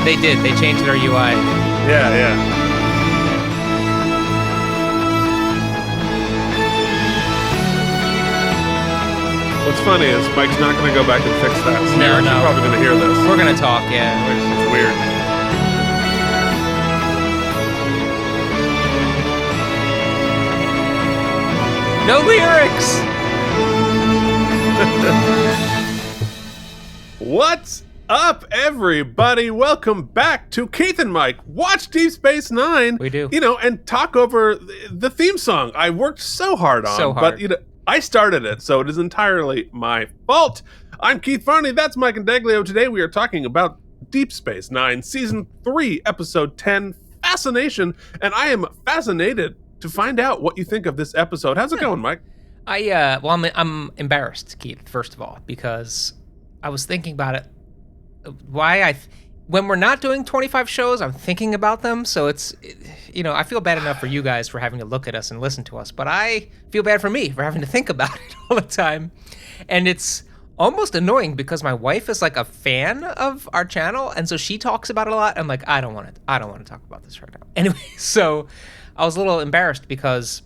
They did. They changed their UI. Yeah. What's funny is Mike's not going to go back and fix that. So you're probably going to hear this. We're going to talk, yeah. It's weird. No lyrics! What's up, everybody? Welcome back to Keith and Mike Watch Deep Space Nine. We do. And talk over the theme song I worked so hard on. But, I started it, so it is entirely my fault. I'm Keith Varney. That's Mike and Deglio. Today we are talking about Deep Space Nine, Season 3, Episode 10, Fascination. And I am fascinated to find out what you think of this episode. How's it going, Mike? I'm embarrassed, Keith, first of all, because I was thinking about it. When we're not doing 25 shows, I'm thinking about them. So I feel bad enough for you guys for having to look at us and listen to us, but I feel bad for me for having to think about it all the time. And it's almost annoying because my wife is like a fan of our channel, and so she talks about it a lot. I'm like, I don't want to talk about this right now. Anyway, so I was a little embarrassed because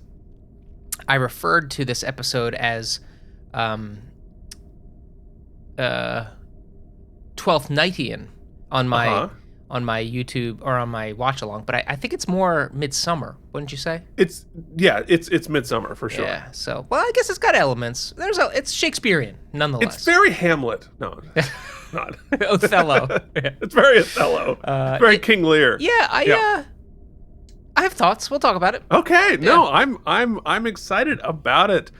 I referred to this episode as 12th Nightian on my YouTube or on my watch along, but I think it's more Midsummer, wouldn't you say? It's Midsummer for sure. Yeah. So, I guess it's got elements. It's Shakespearean nonetheless. It's very Hamlet. No, not Othello. Yeah. It's very Othello. Very King Lear. Yeah. I have thoughts. We'll talk about it. Okay. Yeah. No, I'm excited about it.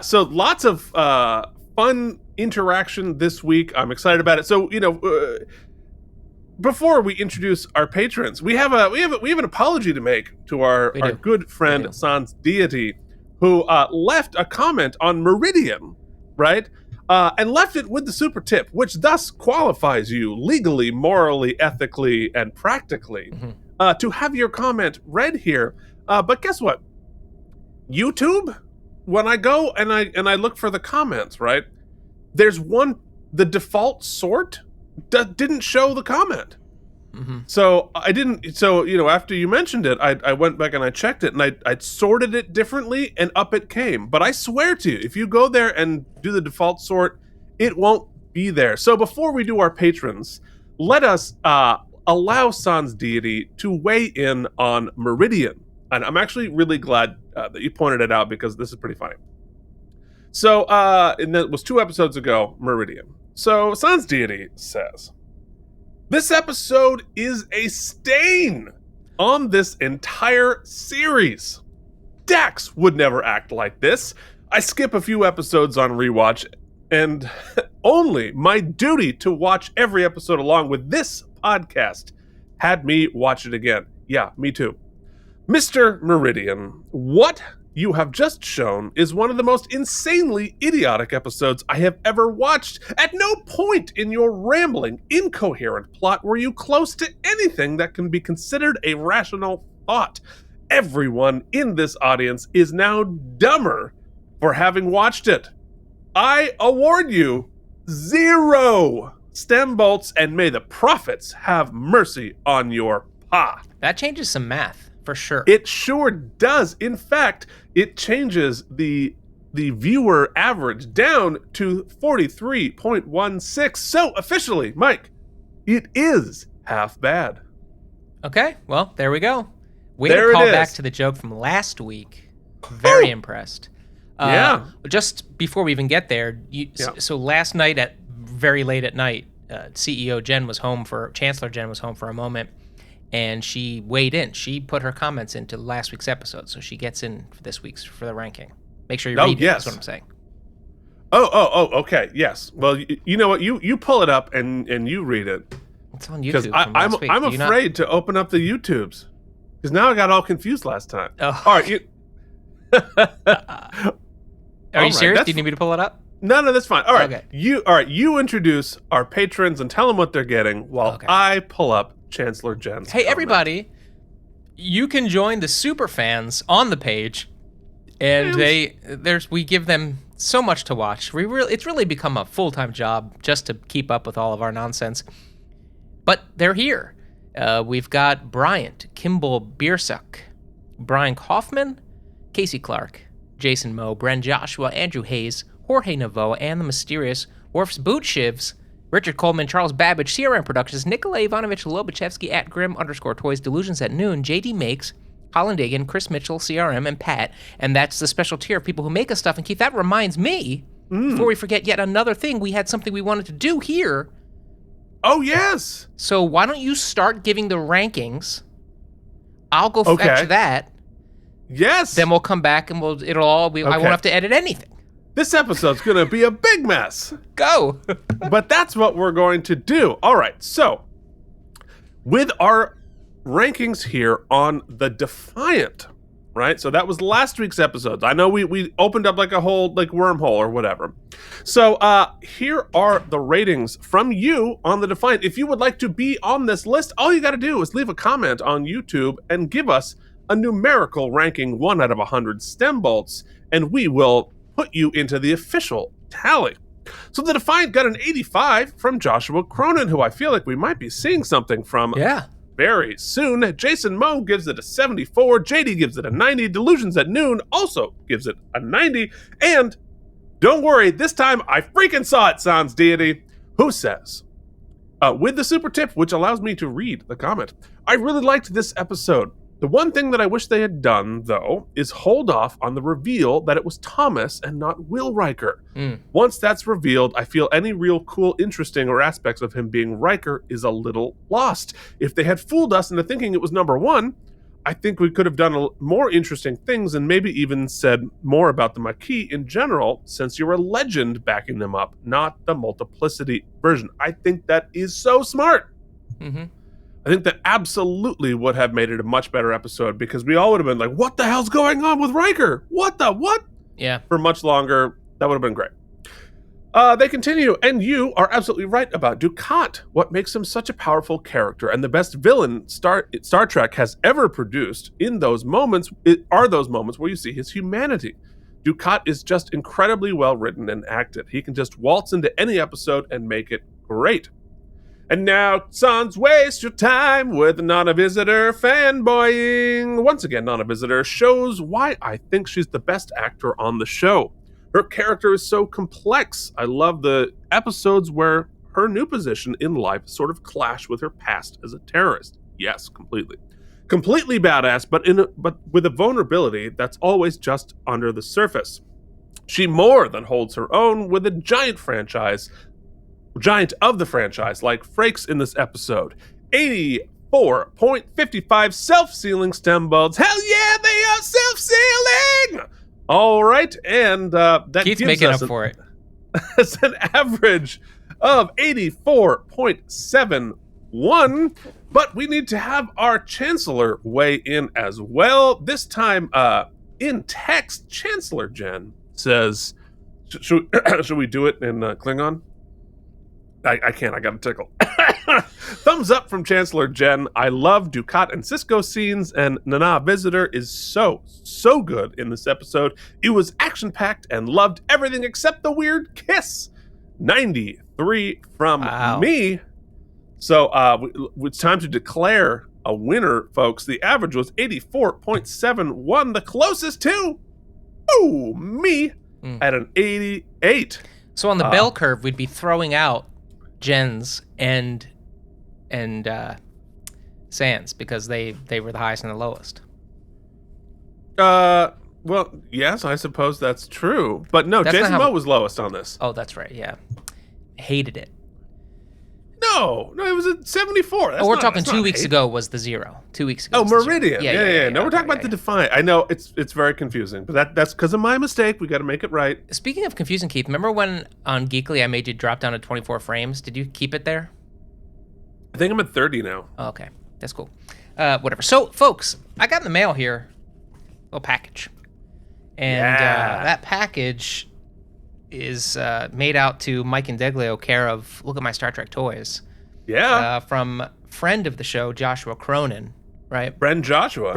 So lots of fun interaction this week. I'm excited about it. So, before we introduce our patrons, we have an apology to make to our good friend Sans Deity, who left a comment on Meridian, right? And left it with the super tip, which thus qualifies you legally, morally, ethically, and practically to have your comment read here. But guess what? YouTube, when I go and I look for the comments, right? There's the default sort didn't show the comment. So I didn't. So after you mentioned it, I went back and I checked it, and I sorted it differently, and up it came. But I swear to you, if you go there and do the default sort, it won't be there. So before we do our patrons, let us allow Sans Deity to weigh in on Meridian, and I'm actually really glad that you pointed it out because this is pretty funny. So, and that was 2 episodes ago, Meridian. So, Sans Deity says, this episode is a stain on this entire series. Dax would never act like this. I skip a few episodes on rewatch, and only my duty to watch every episode along with this podcast had me watch it again. Yeah, me too. Mr. Meridian, what you have just shown is one of the most insanely idiotic episodes I have ever watched. At no point in your rambling, incoherent plot were you close to anything that can be considered a rational thought. Everyone in this audience is now dumber for having watched it. I award you 0 stem bolts, and may the prophets have mercy on your path. That changes some math. For sure. It sure does. In fact, it changes the viewer average down to 43.16. So officially, Mike, it is half bad. Okay, well, there we go. Way to call back to the joke from last week. Very impressed. Yeah. Just before we even get there, so last night at very late at night, Chancellor Jen was home for a moment. And she weighed in. She put her comments into last week's episode, so she gets in for this week's for the ranking. Make sure you read it. That's what I'm saying. Oh, okay, yes. Well, you know what? You pull it up and you read it. It's on YouTube. Because I'm afraid to open up the YouTubes because now I got all confused last time. Oh. All right, Are you serious? Do you need me to pull it up? No, that's fine. All right, okay. You introduce our patrons and tell them what they're getting while I pull up Chancellor Jen's comment. Everybody, you can join the super fans on the page, and we give them so much to watch. It's really become a full-time job just to keep up with all of our nonsense. But they're here. We've got Bryant, Kimball Biersuck, Brian Kaufman, Casey Clark, Jason Moe, Bren Joshua, Andrew Hayes, Jorge Naveau, and the mysterious Worf's Boot Shivs, Richard Coleman, Charles Babbage, CRM Productions, Nikolay Ivanovich Lobachevsky at Grim_Toys, Delusions at Noon, JD Makes, Colin Dagan, Chris Mitchell, CRM, and Pat. And that's the special tier of people who make us stuff. And Keith, that reminds me, before we forget yet another thing, we had something we wanted to do here. Oh, yes. So why don't you start giving the rankings? I'll go fetch that. Yes. Then we'll come back and I won't have to edit anything. This episode's going to be a big mess. Go. But that's what we're going to do. All right. So with our rankings here on the Defiant, right? So that was last week's episodes. I know we opened up like a whole wormhole or whatever. So here are the ratings from you on the Defiant. If you would like to be on this list, all you got to do is leave a comment on YouTube and give us a numerical ranking 1 out of 100 stem bolts, and we will put you into the official tally. So the Defiant got an 85 from Joshua Cronin, who I feel like we might be seeing something from very soon. Jason Moe gives it a 74. JD gives it a 90. Delusions at Noon also gives it a 90. And don't worry, this time I freaking saw it, Sans Deity, who says, with the super tip, which allows me to read the comment, I really liked this episode. The one thing that I wish they had done, though, is hold off on the reveal that it was Thomas and not Will Riker. Once that's revealed, I feel any real cool, interesting, or aspects of him being Riker is a little lost. If they had fooled us into thinking it was number 1, I think we could have done more interesting things and maybe even said more about the Maquis in general, since you're a legend backing them up, not the multiplicity version. I think that is so smart. I think that absolutely would have made it a much better episode, because we all would have been like, what the hell's going on with Riker? What? Yeah. For much longer. That would have been great. They continue, and you are absolutely right about Dukat. What makes him such a powerful character and the best villain Star Trek has ever produced in those moments are those moments where you see his humanity. Dukat is just incredibly well written and acted. He can just waltz into any episode and make it great. And now, Sans, waste your time with non-visitor fanboying. Once again, non-visitor shows why I think she's the best actor on the show. Her character is so complex. I love the episodes where her new position in life sort of clash with her past as a terrorist. Yes, completely. Completely badass, but with a vulnerability that's always just under the surface. She more than holds her own with a giant of the franchise, like Frakes in this episode. 84.55 self-sealing stem bolts. Hell yeah, they are self-sealing! All right, and that Keith's gives making us up for it. It's an average of 84.71, but we need to have our Chancellor weigh in as well. This time, in text, Chancellor Jen says, should we do it in Klingon? I can't. I got a tickle. Thumbs up from Chancellor Jen. I love Dukat and Cisco scenes, and Nana Visitor is so good in this episode. It was action-packed and loved everything except the weird kiss. 93 from me. So it's time to declare a winner, folks. The average was 84.71. The closest to, me, at an 88. So on the bell curve, we'd be throwing out Jen's and Sans, because they were the highest and the lowest. Well, yes, I suppose that's true. But no, Jason Moe was lowest on this. Oh, that's right, yeah. Hated it. No, it was at 74. We're talking 2 weeks ago was the 0. 2 weeks ago. Oh, Meridian. Yeah. No, we're talking about the yeah. Defiant. I know it's very confusing, but that's because of my mistake. We got to make it right. Speaking of confusing, Keith, remember when on Geekly I made you drop down to 24 frames? Did you keep it there? I think I'm at 30 now. Oh, okay, that's cool. Whatever. So, folks, I got in the mail here a little package, and that package is made out to Mike and Deglio, care of Look at My Star Trek Toys. Yeah. From friend of the show, Joshua Cronin, right? Bren Joshua,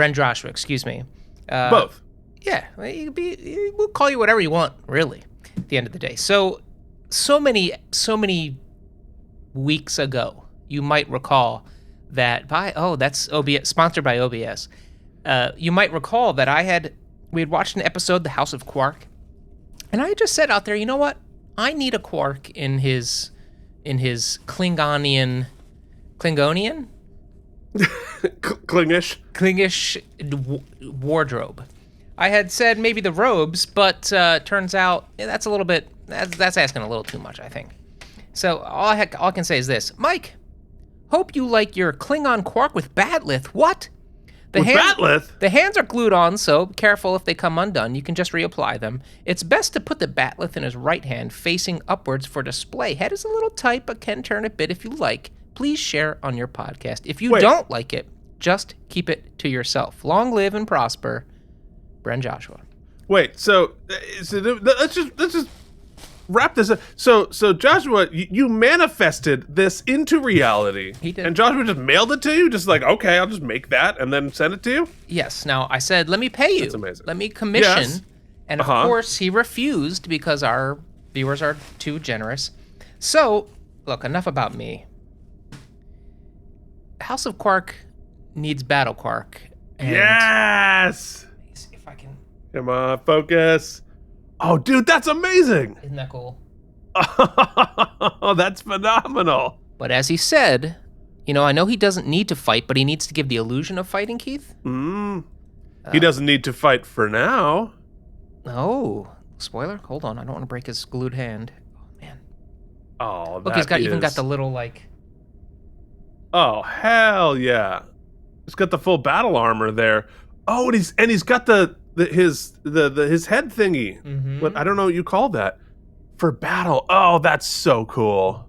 excuse me. Both. Yeah, we'll call you whatever you want, really, at the end of the day. So many weeks ago, you might recall that that's OBS, sponsored by OBS. You might recall that we had watched an episode, The House of Quark, and I just said out there, you know what? I need a Quark in his Klingonian? Klingish wardrobe. I had said maybe the robes, but turns out that's asking a little too much, I think. So all I can say is this. Mike, hope you like your Klingon Quark with batleth. What? Batleth? The hands are glued on, so careful if they come undone. You can just reapply them. It's best to put the batleth in his right hand, facing upwards for display. Head is a little tight, but can turn a bit if you like. Please share on your podcast. If you don't like it, just keep it to yourself. Long live and prosper, Bren Joshua. Wait, so let's just wrap this up. So Joshua, you manifested this into reality. He did. And Joshua just mailed it to you? Just like, okay, I'll just make that and then send it to you? Yes. Now, I said, let me pay you. That's amazing. Let me commission. Yes. And of course, he refused because our viewers are too generous. So, look, enough about me. House of Quark needs Battle Quark. And yes! Let me see if I can... Come on, focus. Oh, dude, that's amazing. Isn't that cool? Oh, that's phenomenal. But as he said, I know he doesn't need to fight, but he needs to give the illusion of fighting, Keith. He doesn't need to fight for now. Oh, spoiler? Hold on, I don't want to break his glued hand. Oh, man. Oh, look, he's even got the little, like... Oh, hell yeah. He's got the full battle armor there. Oh, and he's got his head thingy. Mm-hmm. What, I don't know what you call that. For battle. Oh, that's so cool.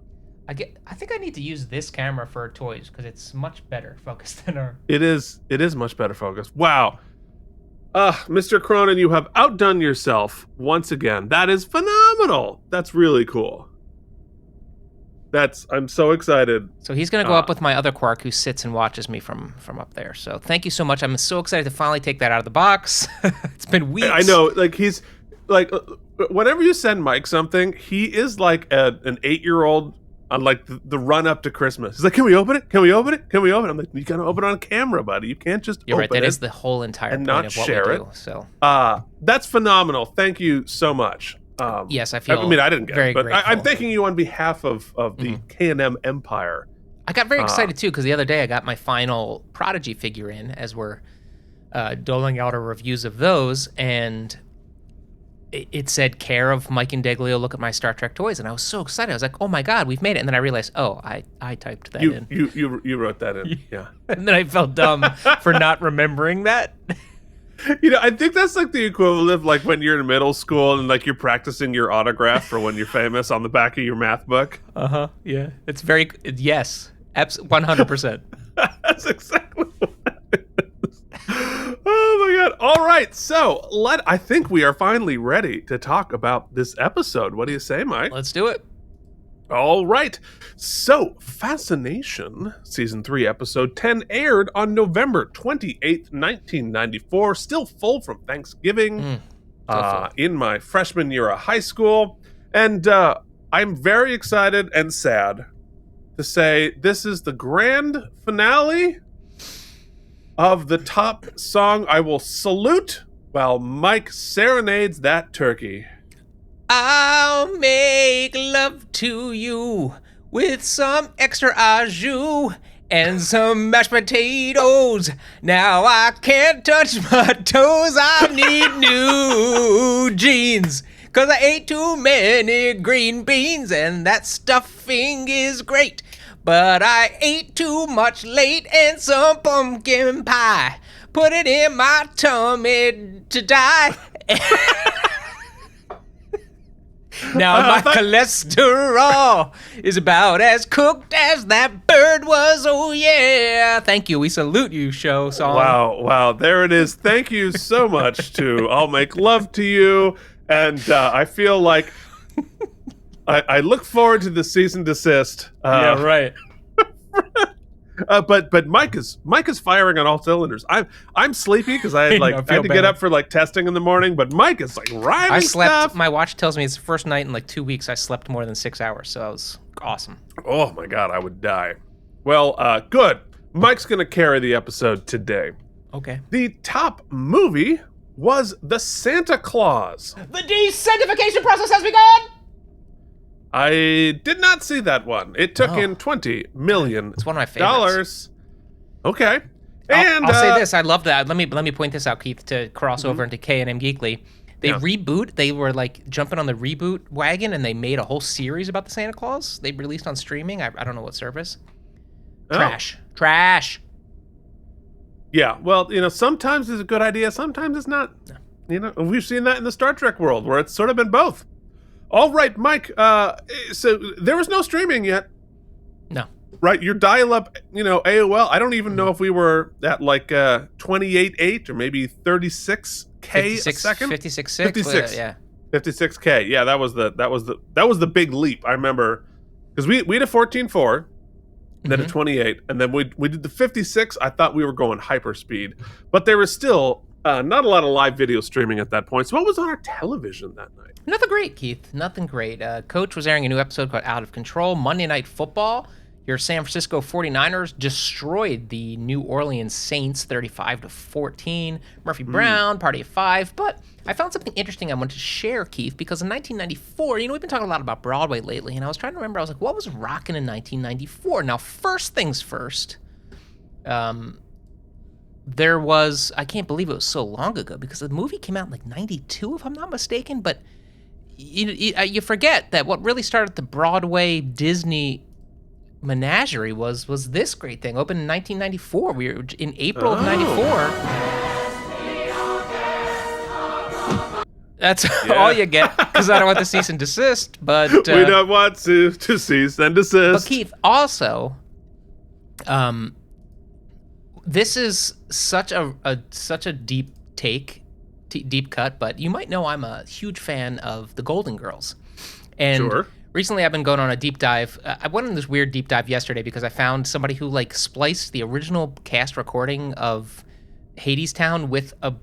I think I need to use this camera for toys because it's much better focused than our... It is much better focused. Wow. Mr. Cronin, you have outdone yourself once again. That is phenomenal. That's really cool. I'm so excited. So he's going to go up with my other Quark who sits and watches me from up there. So thank you so much. I'm so excited to finally take that out of the box. It's been weeks. I know. Like, he's like, whenever you send Mike something, he is like an 8-year-old on like the run up to Christmas. He's like, can we open it? Can we open it? Can we open it? I'm like, you got to open it on camera, buddy. You can't just You're open right. That it is the whole entire and point not of what share we it. do. So that's phenomenal. Thank you so much. Yes, I feel. I mean, I didn't get very it, but grateful. I'm thanking you on behalf of the K&M Empire. I got very excited too because the other day I got my final Prodigy figure in as we're doling out our reviews of those, and it said care of Mike and Deglio. Look at my Star Trek toys, and I was so excited. I was like, oh my god, we've made it! And then I realized, oh, I typed that in. You wrote that in, yeah. And then I felt dumb for not remembering that. I think that's like the equivalent of like when you're in middle school and like you're practicing your autograph for when you're famous on the back of your math book. Yeah. It's very, yes, 100%. That's exactly what that is. Oh my god. All right. So I think we are finally ready to talk about this episode. What do you say, Mike? Let's do it. All right. So, Fascination, Season 3, Episode 10, aired on November 28th, 1994. Still full from Thanksgiving in my freshman year of high school. And I'm very excited and sad to say this is the grand finale of the top song I will salute while Mike serenades that turkey. I'll make love to you with some extra au jus and some mashed potatoes. Now I can't touch my toes. I need new jeans 'cause I ate too many green beans and that stuffing is great. But I ate too much late and some pumpkin pie. Put it in my tummy to die. Now my cholesterol is about as cooked as that bird was. Oh yeah! Thank you. We salute you, show song. Wow! There it is. Thank you so much to "I'll Make Love to You," and I feel like I look forward to the cease and desist. Yeah, right. But Mike is firing on all cylinders. I'm sleepy because I had to get up for like testing in the morning. But Mike is like rhyming I slept. stuff. My watch tells me it's the first night in like 2 weeks I slept more than 6 hours, so that was awesome. Oh my god, I would die. Well, good. Mike's going to carry the episode today. Okay. The top movie was The Santa Claus. The desanctification process has begun! I did not see that one. It took in $20 million. It's one of my favorites. Okay. And I'll say this. I love that. Let me point this out, Keith, to cross over into K&M Geekly. They reboot. They were like jumping on the reboot wagon, and they made a whole series about the Santa Claus. They released on streaming. I don't know what service. Trash. Yeah, well, sometimes it's a good idea, sometimes it's not. No. We've seen that in the Star Trek world, where it's sort of been both. All right, Mike, so there was no streaming yet. No. Right, your dial-up, AOL, I don't even know if we were at like 28.8 or maybe 36K a second. 56.6. Yeah. 56K. Yeah, that was the big leap. I remember because we had a 14.4. Then a 28, and then we did the 56. I thought we were going hyperspeed, but there was still not a lot of live video streaming at that point. So what was on our television that night? Nothing great, Keith. Nothing great. Coach was airing a new episode called Out of Control. Monday Night Football. Your San Francisco 49ers destroyed the New Orleans Saints 35-14. Murphy Brown, Party of Five. But I found something interesting I wanted to share, Keith, because in 1994, we've been talking a lot about Broadway lately, and I was trying to remember, I was like, what was rocking in 1994? Now, first things first, there was, I can't believe it was so long ago, because the movie came out in like 92, if I'm not mistaken, but you forget that what really started the Broadway Disney menagerie was this great thing. Opened in 1994. We were in April of 94. That's all you get, because I don't want the cease and desist, but... we don't want to cease and desist. But Keith, also, this is such a deep deep cut, but you might know I'm a huge fan of the Golden Girls. And recently I've been going on a deep dive. I went on this weird deep dive yesterday because I found somebody who spliced the original cast recording of Hadestown with a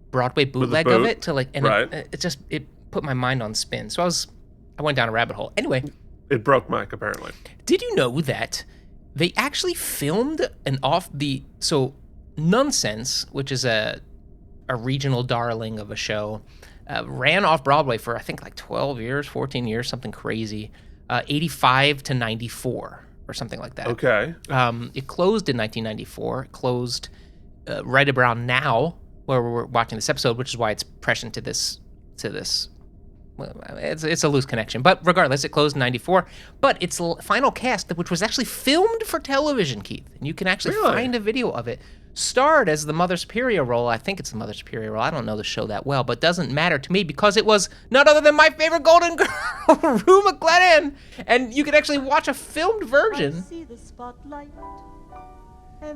Broadway bootleg of it to it put my mind on spin. So I went down a rabbit hole. Anyway, it broke Mike apparently. Did you know that they actually filmed Nonsense, which is a regional darling of a show, ran off Broadway for I think 12 years, 14 years, something crazy, 85 to 94 or something like that. Okay. It closed in 1994. It closed right around now, where we're watching this episode, which is why it's prescient to this. Well, it's a loose connection, but regardless, it closed in 94. But its final cast, which was actually filmed for television, Keith, and you can actually find a video of it, starred as the Mother Superior role. I think it's the Mother Superior role. I don't know the show that well, but doesn't matter to me because it was none other than my favorite Golden Girl, Rue McGlennon, and you can actually watch a filmed version.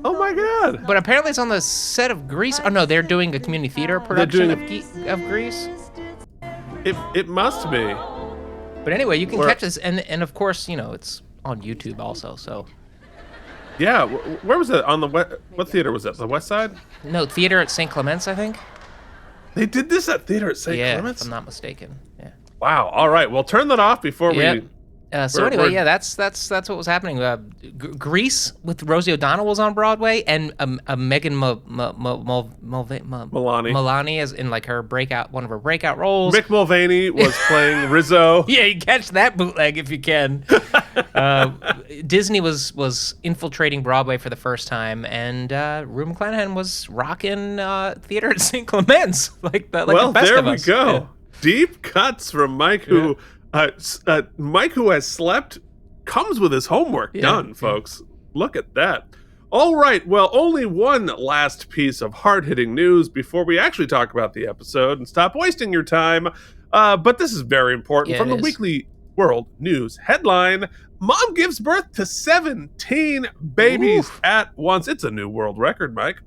Oh my God! But apparently it's on the set of Grease. Oh no, they're doing a community theater production of Grease. It must be. But anyway, you can catch this, and of course, it's on YouTube also. So. Yeah, where was it? What theater was it? The West Side? No, theater at St. Clement's, I think. They did this at theater at St. Clement's? If I'm not mistaken. Yeah. Wow. All right. Well, turn that off before we. That's what was happening. Grease with Rosie O'Donnell was on Broadway, and Megan Mullany is in one of her breakout roles. Mick Mulvaney was playing Rizzo. Yeah, you catch that bootleg if you can. Disney was infiltrating Broadway for the first time, and Rue McClanahan was rocking theater at St. Clement's, like the best of us. There we go. Yeah. Deep cuts from Mike, who. Mike, who has slept, comes with his homework done, folks. Look at that. All right, well, only one last piece of hard-hitting news before we actually talk about the episode and stop wasting your time. But this is very important. From the Weekly World News headline, Mom gives birth to 17 babies at once. It's a new world record, Mike.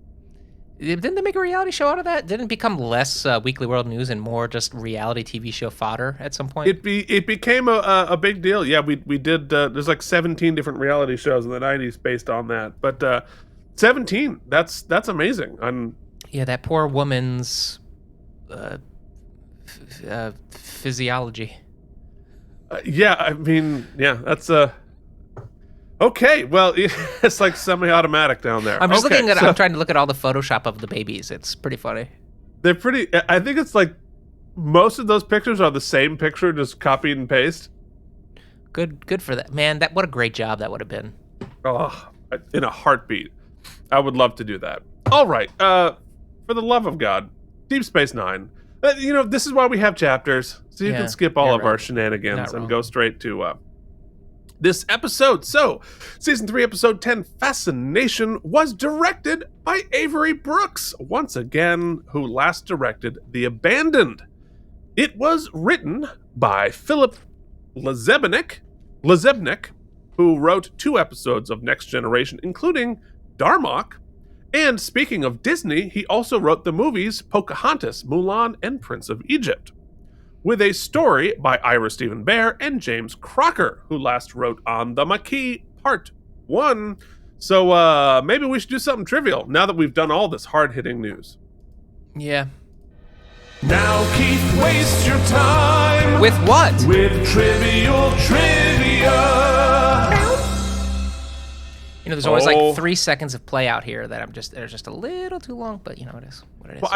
Didn't they make a reality show out of that? Didn't it become less Weekly World News and more just reality TV show fodder at some point? It became a big deal. Yeah, we did. There's 17 different reality shows in the 90s based on that. But 17, that's amazing. Yeah, that poor woman's physiology. That's Okay, well, it's like semi-automatic down there. I'm just looking at. I'm trying to look at all the Photoshop of the babies. It's pretty funny. They're pretty. I think it's like most of those pictures are the same picture, just copied and paste. Good for that, man. What a great job that would have been. Oh, in a heartbeat, I would love to do that. All right, for the love of God, Deep Space Nine. This is why we have chapters, so you can skip all of our shenanigans and go straight to this episode. So, Season 3, Episode 10, Fascination, was directed by Avery Brooks, once again, who last directed The Abandoned. It was written by Philip Lazebnik, who wrote 2 episodes of Next Generation, including Darmok. And speaking of Disney, he also wrote the movies Pocahontas, Mulan, and Prince of Egypt, with a story by Ira Stephen Bear and James Crocker, who last wrote On the Maquis Part 1. So maybe we should do something trivial now that we've done all this hard-hitting news. Yeah. Now, Keith, waste your time. With what? With trivial trivia. There's always like 3 seconds of play out here that they're just a little too long, but it is what it is. Well,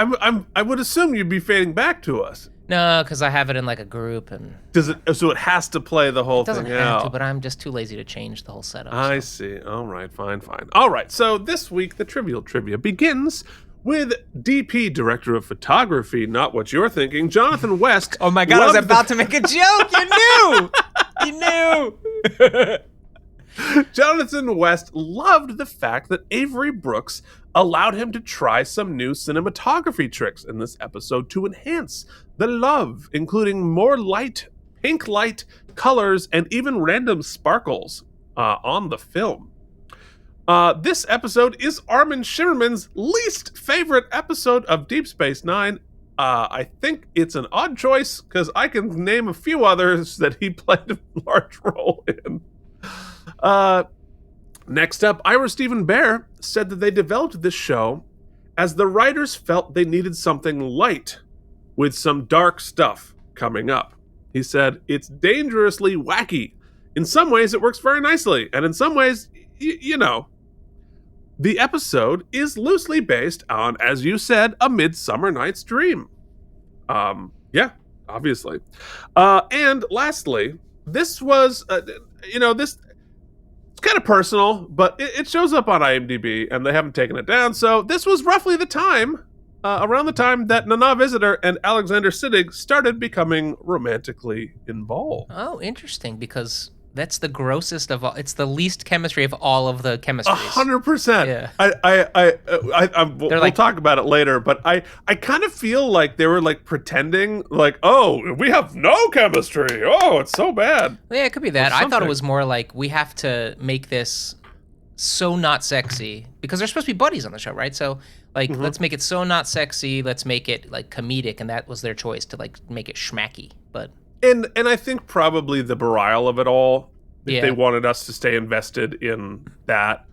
I would assume you'd be fading back to us. No, because I have it in like a group, and does it? So it has to play the whole thing out. It doesn't have to, but I'm just too lazy to change the whole setup. I see. All right, fine. All right, so this week the trivial trivia begins with DP, Director of Photography, not what you're thinking, Jonathan West. Oh my God, I was about to make a joke. You knew. Jonathan West loved the fact that Avery Brooks allowed him to try some new cinematography tricks in this episode to enhance the love, including more light, pink light, colors, and even random sparkles on the film. This episode is Armin Shimmerman's least favorite episode of Deep Space Nine. I think it's an odd choice because I can name a few others that he played a large role in. Next up, Ira Stephen Bear said that they developed this show as the writers felt they needed something light with some dark stuff coming up. He said, it's dangerously wacky. In some ways, it works very nicely, and in some ways, the episode is loosely based on, as you said, A Midsummer Night's Dream. Yeah, obviously. And lastly, this was, this... It's kind of personal, but it shows up on IMDb, and they haven't taken it down. So this was roughly the time, around the time that Nana Visitor and Alexander Siddig started becoming romantically involved. Oh, interesting, because that's the grossest of all. It's the least chemistry of all of the chemistries. 100%. Yeah. We'll talk about it later, but I kind of feel like they were like pretending like, oh, we have no chemistry. Oh, it's so bad. Yeah, it could be that. I thought it was more like we have to make this so not sexy because they're supposed to be buddies on the show, right? So like, let's make it so not sexy. Let's make it like comedic, and that was their choice to like make it schmacky, but. And I think probably the Barile of it all, if they wanted us to stay invested in that.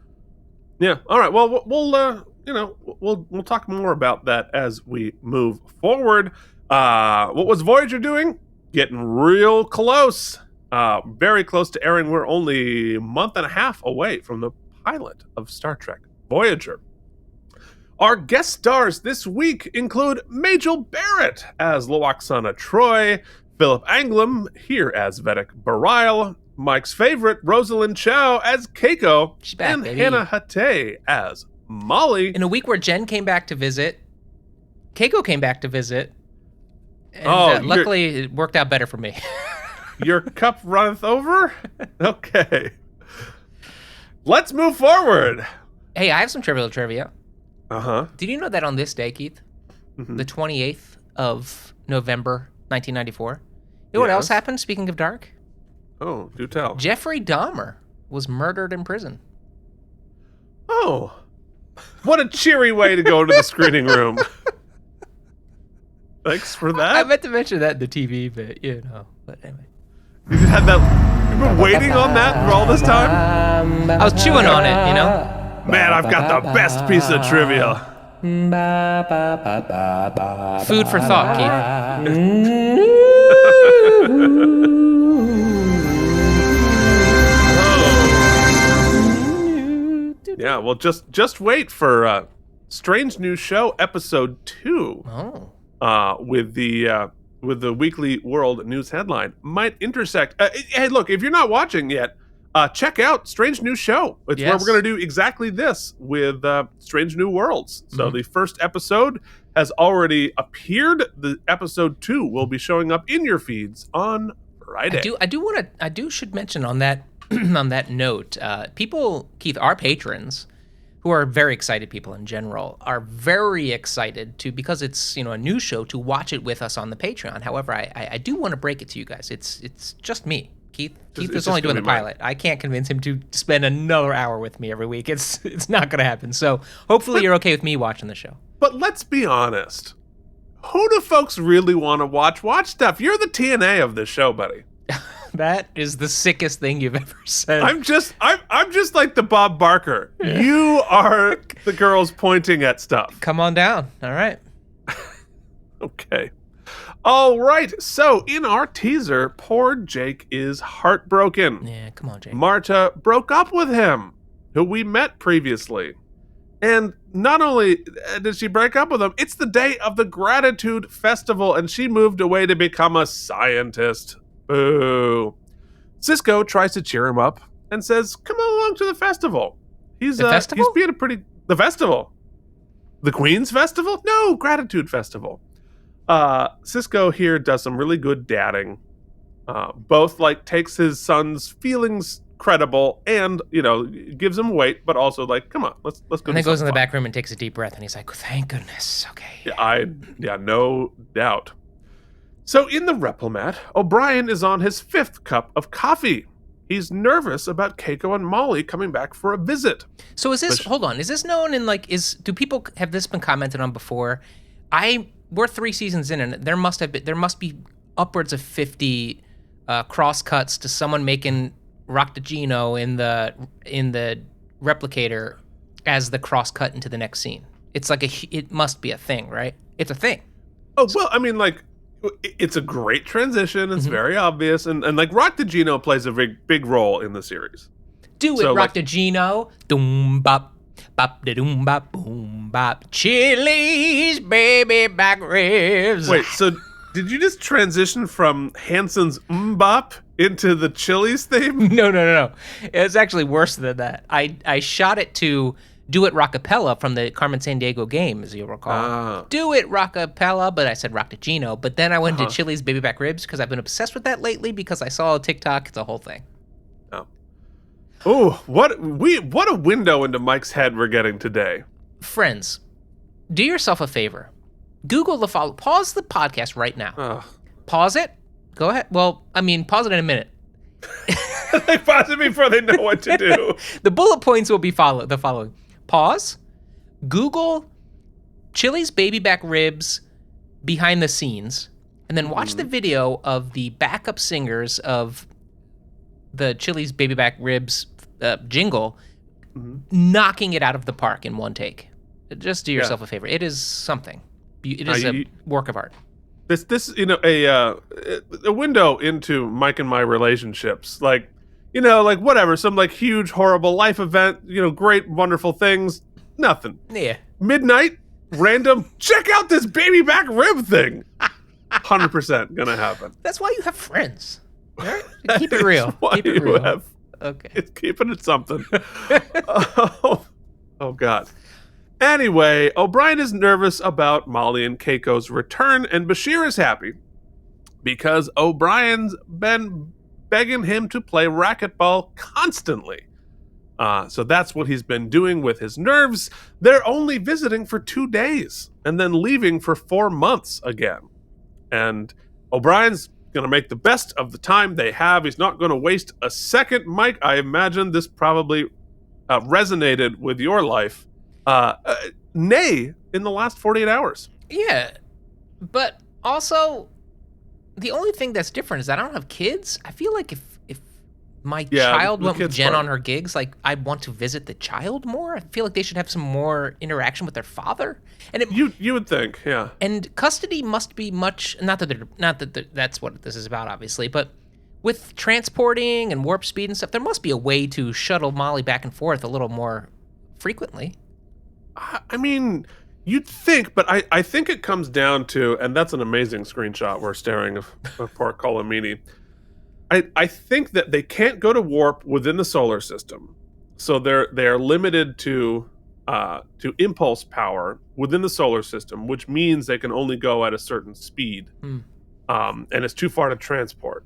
Yeah. All right. Well, we'll talk more about that as we move forward. What was Voyager doing? Getting real close. Very close to airing. We're only a month and a half away from the pilot of Star Trek Voyager. Our guest stars this week include Majel Barrett as Loaxana Troi, Philip Anglam here as Vedic Barile, Mike's favorite Rosalind Chow as Keiko, she's back, and baby. Hannah Hatay as Molly. In a week where Jen came back to visit, Keiko came back to visit, and luckily it worked out better for me. Your cup runneth over? Okay. Let's move forward. Hey, I have some trivial trivia. Uh-huh. Did you know that on this day, Keith, the 28th of November, 1994. You know what else happened, speaking of dark? Oh, do tell. Jeffrey Dahmer was murdered in prison. Oh. What a cheery way to go to the screening room. Thanks for that. I meant to mention that in the TV bit, but anyway. You had that. You've been waiting on that for all this time? I was chewing on it, Man, I've got the best piece of trivia. Food for thought, Keith. Yeah, well, just wait for Strange New Show episode 2. With the Weekly World News headline might intersect. Hey, look, if you're not watching yet, check out Strange New Show. It's where we're going to do exactly this with Strange New Worlds. So the first episode has already appeared. The episode 2 will be showing up in your feeds on Friday. I should mention on that on that note, people, Keith, our patrons, who are very excited people in general, are very excited because it's a new show, to watch it with us on the Patreon. However, I do want to break it to you guys. It's just me. Keith is only doing the pilot. I can't convince him to spend another hour with me every week. It's not going to happen. So hopefully you're okay with me watching the show. But let's be honest. Who do folks really want to watch stuff? You're the TNA of this show, buddy. That is the sickest thing you've ever said. I'm just like the Bob Barker. Yeah. You are the girls pointing at stuff. Come on down. All right. Okay. All right. So in our teaser, poor Jake is heartbroken. Yeah, come on, Jake. Marta broke up with him, who we met previously. And not only did she break up with him, it's the day of the Gratitude Festival, and she moved away to become a scientist. Boo. Cisco tries to cheer him up and says, come along to the festival. He's being the festival. The Queen's Festival? No, Gratitude Festival. Cisco here does some really good dadding. Both takes his son's feelings credible and, gives him weight, but also come on, let's go. And then goes in the back room and takes a deep breath and he's like, thank goodness. Okay. Yeah, no doubt. So in the Replomat, O'Brien is on his 5th cup of coffee. He's nervous about Keiko and Molly coming back for a visit. So is this, hold on, is this known in do people, have this been commented on before? We're 3 seasons in and there must be upwards of 50 cross cuts to someone making Roctagino in the replicator as the cross cut into the next scene. It's it must be a thing, right? It's a thing. Oh, well, I mean, it's a great transition. It's very obvious. And Roctagino plays a big role in the series. Do it, Roctagino. Doom bop, bop da doom bop, boom bop. Chili's baby back ribs. Wait, so did you just transition from Hanson's bop into the Chili's theme? No. It's actually worse than that. I shot it to Do It Rockapella from the Carmen Sandiego game, as you'll recall. Do It Rockapella, but I said Roctagino. But then I went to Chili's baby back ribs because I've been obsessed with that lately because I saw a TikTok. It's a whole thing. Oh, what a window into Mike's head we're getting today. Friends, do yourself a favor. Google the follow. Pause the podcast right now. Pause it. Go ahead. Well, I mean, pause it in a minute. They pause it before they know what to do. The bullet points will be the following. Pause. Google Chili's baby back ribs behind the scenes, and then watch the video of the backup singers of the Chili's baby back ribs jingle knocking it out of the park in one take. Just do yourself a favor. It is something. It is a work of art. This a window into Mike and my relationships. Whatever, some huge horrible life event, great wonderful things, nothing. Yeah. Midnight, random, check out this baby back rib thing. 100% gonna happen. That's why you have friends. Right? Keep it real. Keep it real. Okay. It's keeping it something. Oh God. Anyway, O'Brien is nervous about Molly and Keiko's return, and Bashir is happy because O'Brien's been begging him to play racquetball constantly. So that's what he's been doing with his nerves. They're only visiting for 2 days and then leaving for 4 months again. And O'Brien's going to make the best of the time they have. He's not going to waste a second. Mike, I imagine this probably resonated with your life. Nay, in the last 48 hours. Yeah, but also, the only thing that's different is that I don't have kids. I feel like if my child went with Jen on her gigs, I want to visit the child more. I feel like they should have some more interaction with their father. And you would think, yeah. And custody must be much, not that that's what this is about, obviously, but with transporting and warp speed and stuff, there must be a way to shuttle Molly back and forth a little more frequently. I mean, you'd think, but I think it comes down to, and that's an amazing screenshot we're staring of poor Colomini. I think that they can't go to warp within the solar system, so they're limited to impulse power within the solar system, which means they can only go at a certain speed, and it's too far to transport.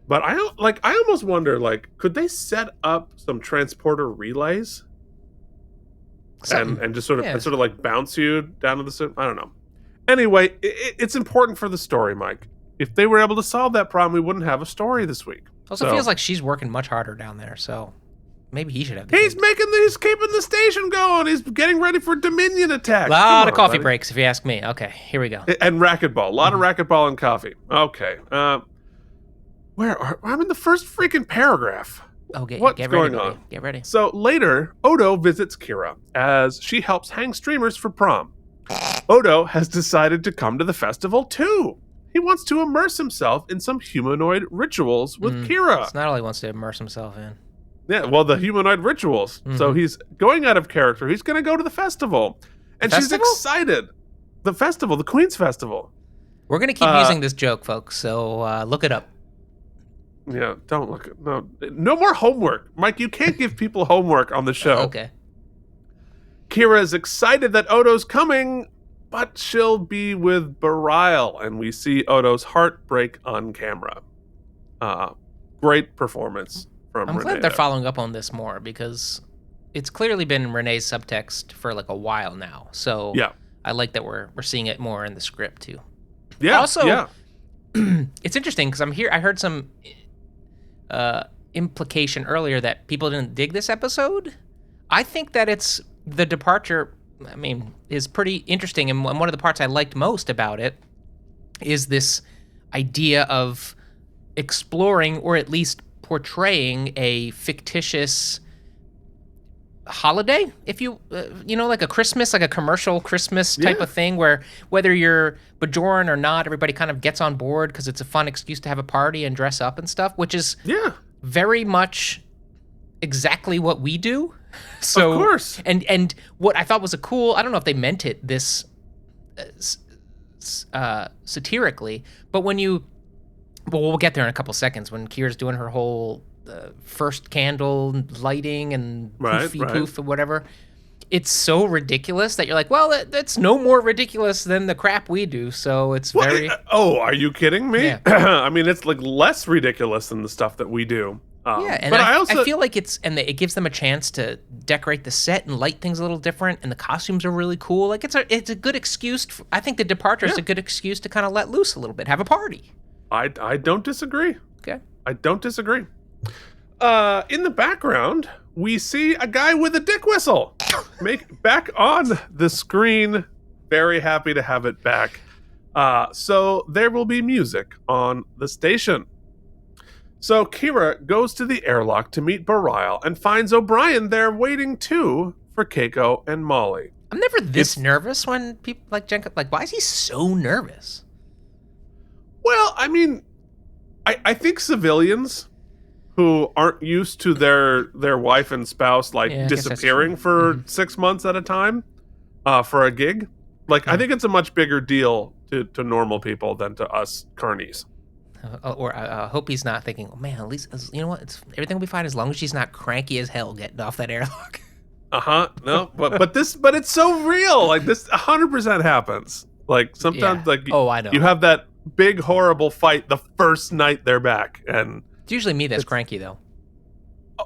But I almost wonder, like, could they set up some transporter relays and just sort of like bounce you down to the? I don't know. Anyway, it's important for the story, Mike. If they were able to solve that problem, we wouldn't have a story this week. Also feels like she's working much harder down there, so maybe he should have. He's keeping the station going. He's getting ready for Dominion attack. A lot of coffee breaks, if you ask me. Okay, here we go. And racquetball. A lot of racquetball and coffee. Okay. I'm in the first freaking paragraph. Oh, what's going on? Get ready. So later, Odo visits Kira as she helps hang streamers for prom. Odo has decided to come to the festival too. He wants to immerse himself in some humanoid rituals with Kira. It's not all he wants to immerse himself in. Yeah, well, the humanoid rituals. So he's going out of character. He's going to go to the festival. And she's excited. The festival, the Queen's Festival. We're going to keep using this joke, folks, so look it up. Yeah, don't look it. No more homework. Mike, you can't give people homework on the show. Okay. Kira is excited that Odo's coming, but she'll be with Bareil, and we see Odo's heart break on camera. Great performance from Renee. I'm glad they're following up on this more, because it's clearly been Renee's subtext for like a while now. So yeah. I like that we're seeing it more in the script too. Yeah. Also, it's interesting because I heard some implication earlier that people didn't dig this episode. I think that it's the departure. I mean, is pretty interesting, and one of the parts I liked most about it is this idea of exploring, or at least portraying, a fictitious holiday, if you like a Christmas, like a commercial Christmas type of thing, where whether you're Bajoran or not, everybody kind of gets on board because it's a fun excuse to have a party and dress up and stuff, which is very much exactly what we do. So, of course. And what I thought was a cool, I don't know if they meant it this satirically, but we'll get there in a couple seconds when Kira's doing her whole first candle lighting and poof or whatever. It's so ridiculous that you're like, well, that's no more ridiculous than the crap we do. So it's very. Oh, are you kidding me? Yeah. I mean, it's like less ridiculous than the stuff that we do. And but I feel like it gives them a chance to decorate the set and light things a little different, and the costumes are really cool. Like it's a good excuse. I think the departure is a good excuse to kind of let loose a little bit, have a party. I don't disagree. Okay. I don't disagree. In the background, we see a guy with a dick whistle. Back on the screen. Very happy to have it back. So there will be music on the station. So Kira goes to the airlock to meet Bareil and finds O'Brien there waiting too for Keiko and Molly. I'm never this nervous when people like Jen, like, why is he so nervous? Well, I mean, I think civilians who aren't used to their wife and spouse disappearing for 6 months at a time for a gig, I think it's a much bigger deal to normal people than to us carnies. Or I hope he's not thinking, oh man, at least, you know what, everything will be fine as long as she's not cranky as hell getting off that airlock. No, but it's so real. Like, this 100% happens. Like, sometimes I know. You have that big horrible fight the first night they're back, and it's usually me that's cranky though.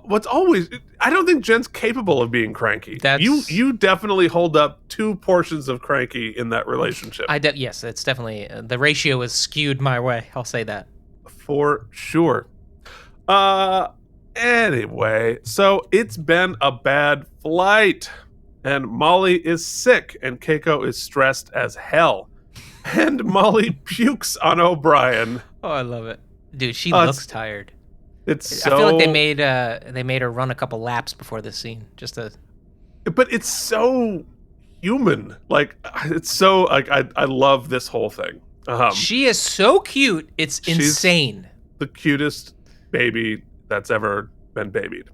I don't think Jen's capable of being cranky. You definitely hold up 2 portions of cranky in that relationship. Yes, it's definitely the ratio is skewed my way. I'll say that for sure. Anyway, so it's been a bad flight, and Molly is sick, and Keiko is stressed as hell, and Molly pukes on O'Brien. Oh, I love it, dude. She looks tired. I feel like they made her run a couple laps before this scene, But it's so human. Like, it's so I love this whole thing. She is so cute. It's insane. The cutest baby that's ever been babied.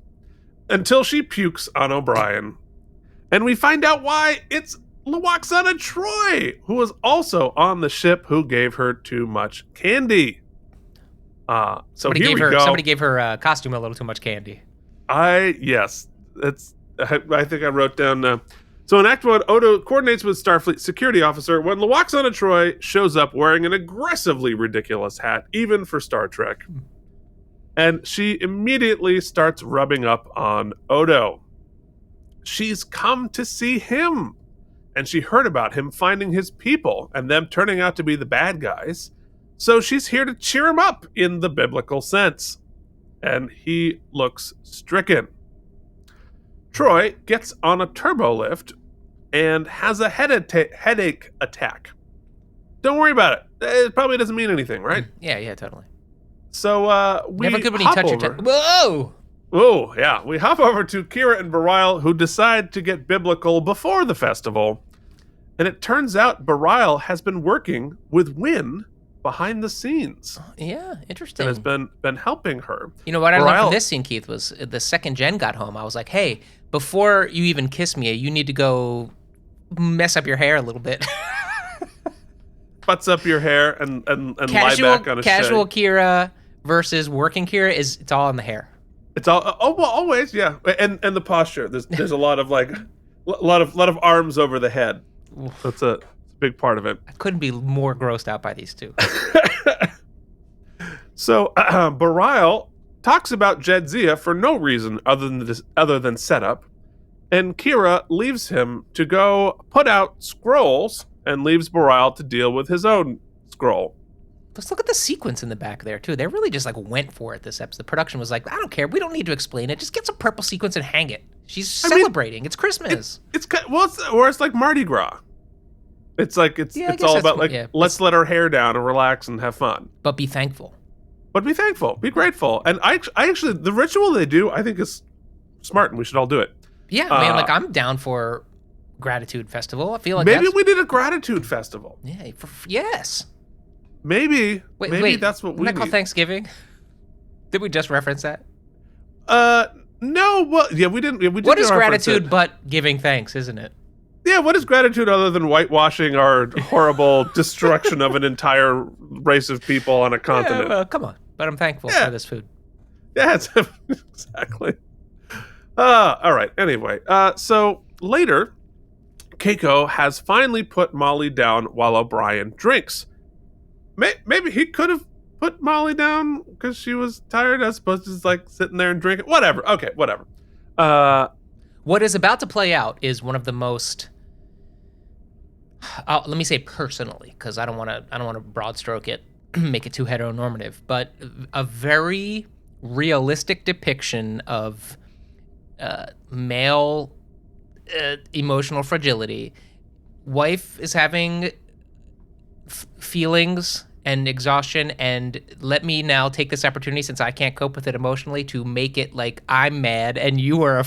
Until she pukes on O'Brien, And we find out why. It's Lwaxana Troy, who was also on the ship, who gave her too much candy. So somebody here we go. Somebody gave her costume a little too much candy. Yes. I think I wrote down... So in Act 1, Odo coordinates with Starfleet security officer when Lwaxana Troy shows up wearing an aggressively ridiculous hat, even for Star Trek. And she immediately starts rubbing up on Odo. She's come to see him. And she heard about him finding his people and them turning out to be the bad guys. So she's here to cheer him up in the biblical sense. And he looks stricken. Troy gets on a turbo lift and has a headache attack. Don't worry about it. It probably doesn't mean anything, right? Yeah, totally. So we never good when you touch your Whoa! Oh, yeah. We hop over to Kira and Bareil, who decide to get biblical before the festival. And it turns out Bareil has been working with Wynn behind the scenes. Yeah, interesting. And has been helping her. You know what I learned from this scene, Keith, was the second Jen got home, I was like, hey, before you even kiss me, you need to go mess up your hair a little bit. Butts up your hair and lie back on a casual shag. Kira versus working Kira it's all in the hair. It's all always, yeah. And the posture. There's a lot of a lot of arms over the head. That's a big part of it. I couldn't be more grossed out by these two. So Bareil talks about Jadzia for no reason other than setup, and Kira leaves him to go put out scrolls and leaves Bareil to deal with his own scroll. Let's look at the sequence in the back there too. They really just went for it this episode. The production was like, I don't care. We don't need to explain it. Just get some purple sequence and hang it. She's celebrating. It's Christmas. It's like Mardi Gras. It's all about let's let our hair down and relax and have fun. But be thankful. Be thankful. Be grateful. And I actually, the ritual they do, I think is smart, and we should all do it. Yeah, man. I'm down for gratitude festival. I feel like maybe we did a gratitude festival. Yeah. Yes. Maybe. Wait, maybe that's what we need. Isn't that called Thanksgiving? Did we just reference that? No. Well, yeah, we didn't. We what is gratitude but giving thanks, isn't it? Yeah, what is gratitude other than whitewashing our horrible destruction of an entire race of people on a continent? Yeah, well, come on. But I'm thankful for this food. Yeah, exactly. All right. Anyway, so later, Keiko has finally put Molly down while O'Brien drinks. Maybe he could have put Molly down because she was tired as opposed to just sitting there and drinking. Whatever. Okay, whatever. What is about to play out is one of the most... let me say personally, because I don't want to broad stroke it, make it too heteronormative, but a very realistic depiction of male emotional fragility. Wife is having feelings and exhaustion, and let me now take this opportunity, since I can't cope with it emotionally, to make it like I'm mad and you are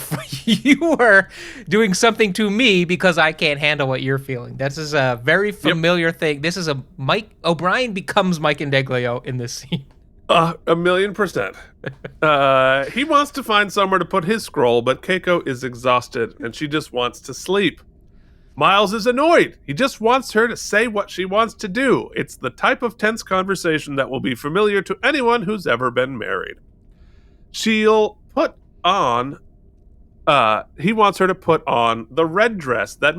doing something to me because I can't handle what you're feeling. This is a very familiar thing. This is a Mike O'Brien becomes Mike Indeglio in this scene. 1,000,000%. He wants to find somewhere to put his scroll, but Keiko is exhausted and she just wants to sleep. Miles is annoyed. He just wants her to say what she wants to do. It's the type of tense conversation that will be familiar to anyone who's ever been married. She'll put on... he wants her to put on the red dress that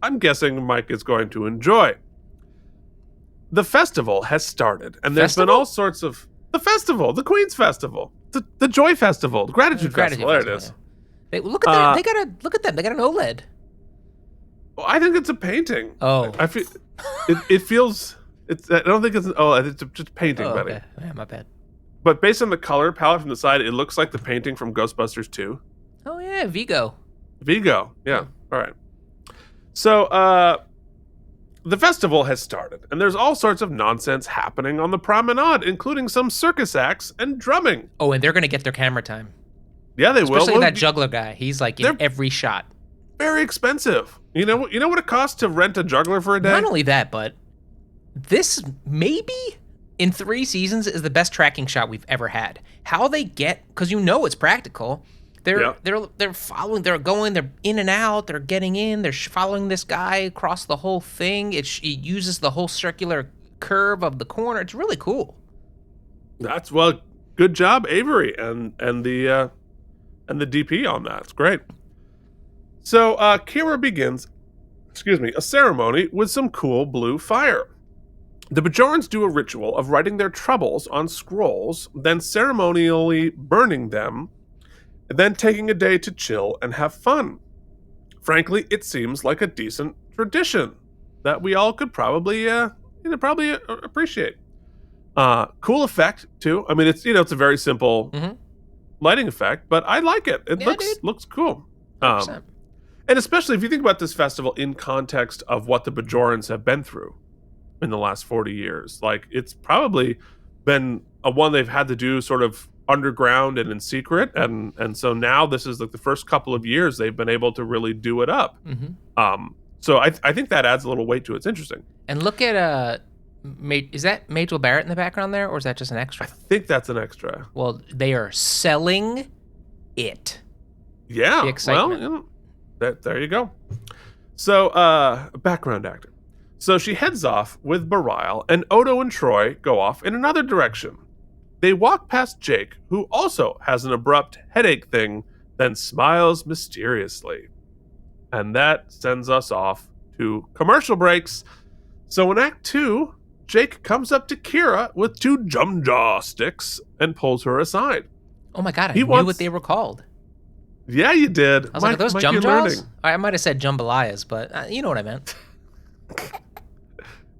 I'm guessing Mike is going to enjoy. The festival has started, and there's been all sorts of... The festival, the Queen's Festival, the Joy Festival, the Gratitude Festival. There it is. Yeah. Look at that. Look at them. They got an OLED. I think it's a painting. Oh, I feel it feels. It's. I don't think it's. It's just painting, buddy. Okay. Yeah, my bad. But based on the color palette from the side, it looks like the painting from Ghostbusters 2. Oh yeah, Vigo. Yeah. All right. So the festival has started, and there's all sorts of nonsense happening on the promenade, including some circus acts and drumming. Oh, and they're gonna get their camera time. Yeah, they will. Especially that juggler guy. He's in every shot. Very expensive. You know what it costs to rent a juggler for a day? Not only that, but this maybe in 3 seasons is the best tracking shot we've ever had. How they get, because it's practical, They're following. They're going. They're in and out. They're getting in. They're following this guy across the whole thing. It uses the whole circular curve of the corner. It's really cool. That's good job, Avery, and the DP on that. It's great. So Kira begins, a ceremony with some cool blue fire. The Bajorans do a ritual of writing their troubles on scrolls, then ceremonially burning them, and then taking a day to chill and have fun. Frankly, it seems like a decent tradition that we all could probably appreciate. Cool effect too. I mean, it's a very simple lighting effect, but I like it. It looks cool. And especially if you think about this festival in context of what the Bajorans have been through in the last 40 years. Like, it's probably been a one they've had to do sort of underground and in secret, and so now this is like the first couple of years they've been able to really do it up. So I think that adds a little weight to it. It's interesting. And look at is that Majel Barrett in the background there, or is that just an extra? I think that's an extra. Well, they are selling it. Yeah. The excitement. Well, there you go. So, background actor. So she heads off with Bareil, and Odo and Troy go off in another direction. They walk past Jake, who also has an abrupt headache thing, then smiles mysteriously. And that sends us off to commercial breaks. So in Act 2, Jake comes up to Kira with 2 Jumjaw sticks and pulls her aside. Oh my god, I knew what they were called. Yeah, you did. I was like, are those Jumjaws? I might have said Jambalayas, but you know what I meant.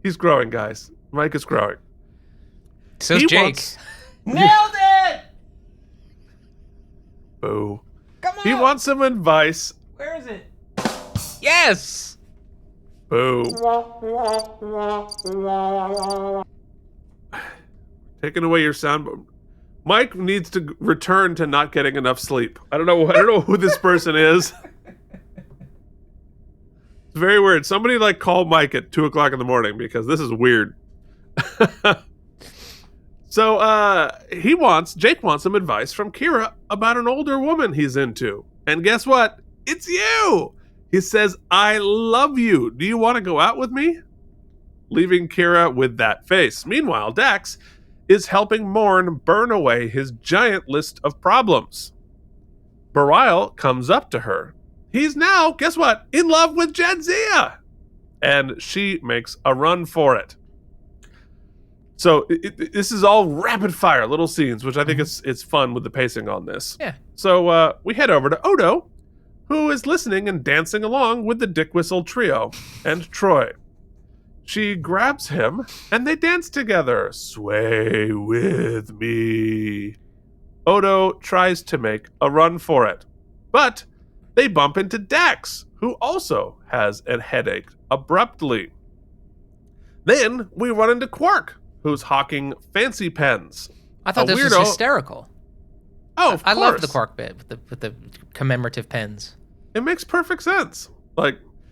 He's growing, guys. Mike is growing. So's Jake. Nailed it! Boo. Come on! He wants some advice. Where is it? Yes! Boo. Taking away your sound. Mike needs to return to not getting enough sleep. I don't know who this person is. It's very weird. Somebody call Mike at 2:00 in the morning because this is weird. So Jake wants some advice from Kira about an older woman he's into. And guess what? It's you! He says, I love you. Do you want to go out with me? Leaving Kira with that face. Meanwhile, Dax is helping Morn burn away his giant list of problems. Bareil comes up to her. He's now, guess what, in love with Jadzia! And she makes a run for it. So this is all rapid fire little scenes, which I think it's fun with the pacing on this. Yeah. So we head over to Odo, who is listening and dancing along with the Dick Whistle trio and Troy. She grabs him, and they dance together. Sway with me. Odo tries to make a run for it, but they bump into Dax, who also has a headache abruptly. Then we run into Quark, who's hawking fancy pens. I thought this was hysterical. Oh, of course. I love the Quark bit with the commemorative pens. It makes perfect sense.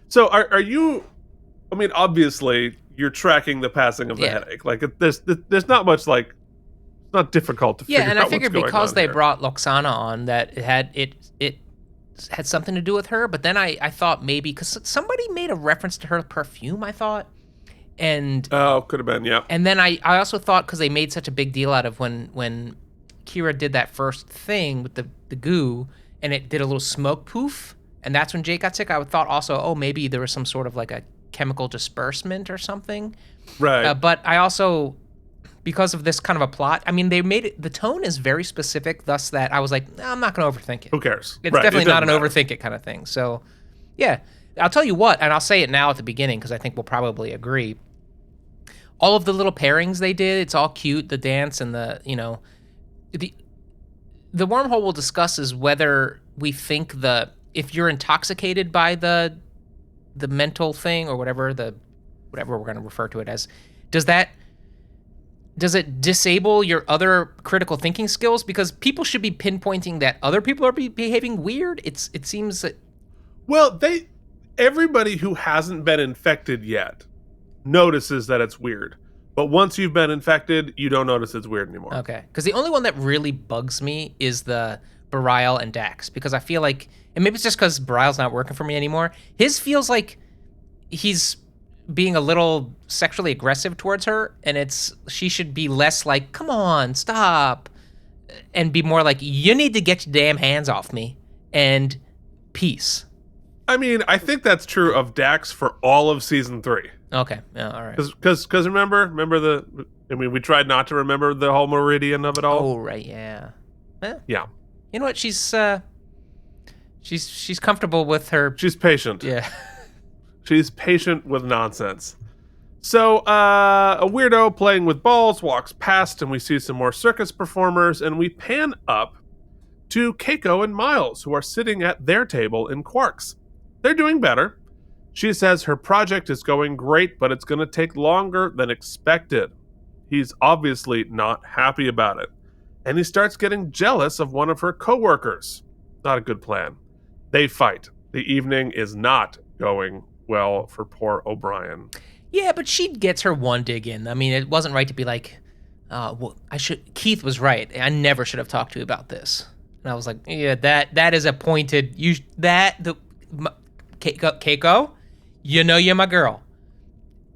So are you? I mean, obviously, you're tracking the passing of the headache. There's not much it's not difficult to figure out. Yeah, and I figured because they brought Loxana on, that it had something to do with her. But then I thought maybe because somebody made a reference to her perfume, I thought. And could have been, yeah. And then I also thought because they made such a big deal out of when Kira did that first thing with the goo, and it did a little smoke poof, and that's when Jake got sick. I thought also, maybe there was some sort of a chemical disbursement or something. Right. But I also, because of this kind of a plot, I mean, they made it, the tone is very specific, thus that I was like, no, I'm not going to overthink it. Who cares? It's definitely not an overthink it kind of thing. So, yeah. I'll tell you what, and I'll say it now at the beginning because I think we'll probably agree. All of the little pairings they did, it's all cute, the dance and the wormhole we'll discuss is whether we think if you're intoxicated by the mental thing or whatever we're going to refer to it as, does it disable your other critical thinking skills? Because people should be pinpointing that other people are behaving weird. It seems that. Well, everybody who hasn't been infected yet notices that it's weird. But once you've been infected, you don't notice it's weird anymore. Okay. Because the only one that really bugs me is Bareil and Dax, because I feel like, and maybe it's just because Bareil's not working for me anymore, his feels like he's being a little sexually aggressive towards her, and she should be less like, come on, stop, and be more like, you need to get your damn hands off me, and peace. I mean, I think that's true of Dax for all of season 3. Okay, yeah, all right. Because remember we tried not to remember the whole meridian of it all. Oh, right, yeah. Yeah. You know what? She's comfortable with her. She's patient. Yeah. She's patient with nonsense. So a weirdo playing with balls walks past, and we see some more circus performers, and we pan up to Keiko and Miles, who are sitting at their table in Quarks. They're doing better. She says her project is going great, but it's going to take longer than expected. He's obviously not happy about it, and he starts getting jealous of one of her coworkers. Not a good plan. They fight. The evening is not going well for poor O'Brien. Yeah, but she gets her one dig in. I mean, it wasn't right to be like, Keith was right. I never should have talked to you about this. And I was like, yeah, that is a pointed. Keiko, you know you're my girl.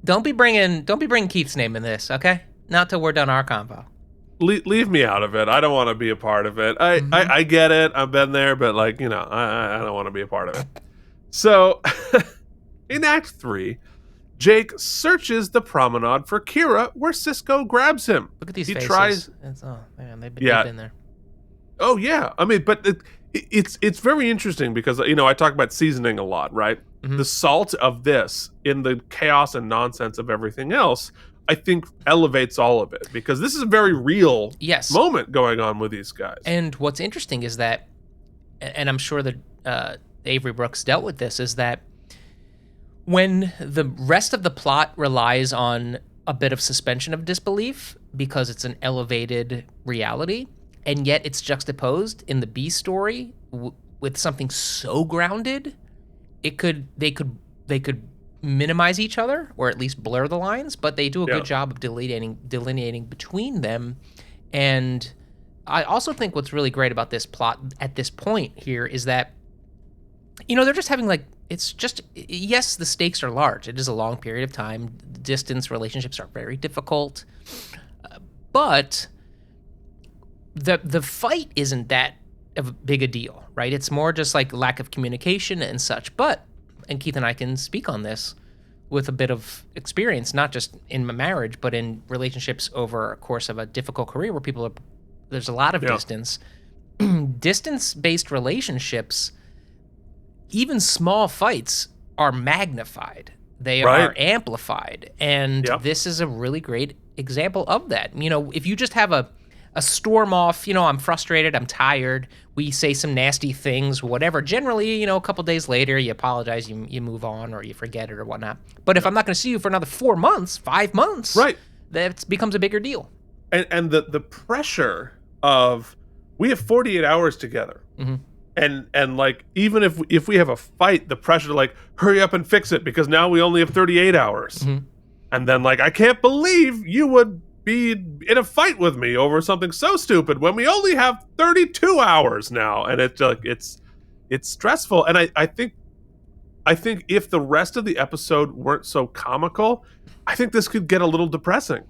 Don't be bringing Keith's name in this, okay? Not till we're done our convo. Leave me out of it. I don't want to be a part of it. I get it. I've been there, but I don't want to be a part of it. So, in Act 3, Jake searches the promenade for Kira, where Cisco grabs him. Look at these he faces. Tries. They've been there. Oh yeah. I mean, but it's very interesting because I talk about seasoning a lot, right? Mm-hmm. The salt of this in the chaos and nonsense of everything else, I think elevates all of it, because this is a very real moment going on with these guys. And what's interesting is that, and I'm sure that Avery Brooks dealt with this, is that when the rest of the plot relies on a bit of suspension of disbelief because it's an elevated reality, and yet it's juxtaposed in the B story with something so grounded, they could minimize each other, or at least blur the lines, but they do a good job of delineating between them. And I also think what's really great about this plot at this point here is that, they're just having yes, the stakes are large. It is a long period of time. Distance relationships are very difficult. But the fight isn't that of a big a deal, right? It's more just like lack of communication and such. And Keith and I can speak on this with a bit of experience, not just in my marriage, but in relationships over a course of a difficult career where there's a lot of distance. Distance-based relationships, even small fights, are magnified. They are amplified. And this is a really great example of that. If you just have a storm off, I'm frustrated, I'm tired, we say some nasty things, whatever. Generally, a couple days later, you apologize, you move on, or you forget it or whatnot. But if I'm not going to see you for another 4 months, 5 months, that becomes a bigger deal. And the pressure of, we have 48 hours together. Mm-hmm. And even if we have a fight, the pressure to hurry up and fix it, because now we only have 38 hours. Mm-hmm. And then I can't believe you would be in a fight with me over something so stupid when we only have 32 hours now. And it's stressful. And I think if the rest of the episode weren't so comical, I think this could get a little depressing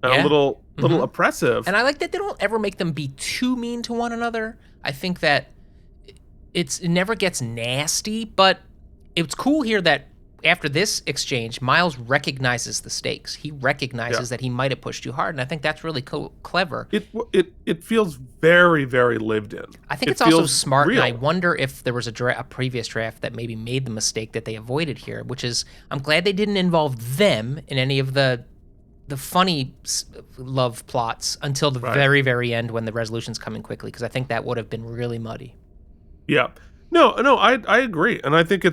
and a little oppressive. And I like that they don't ever make them be too mean to one another. I think that it never gets nasty, but it's cool here that after this exchange, Miles recognizes the stakes. He recognizes that he might have pushed too hard, and I think that's really clever. It feels very, very lived in. I think it's also smart, real. And I wonder if there was a previous draft that maybe made the mistake that they avoided here, which is, I'm glad they didn't involve them in any of the funny love plots until the very, very end when the resolution's coming quickly, because I think that would have been really muddy. Yeah. No, I agree. And I think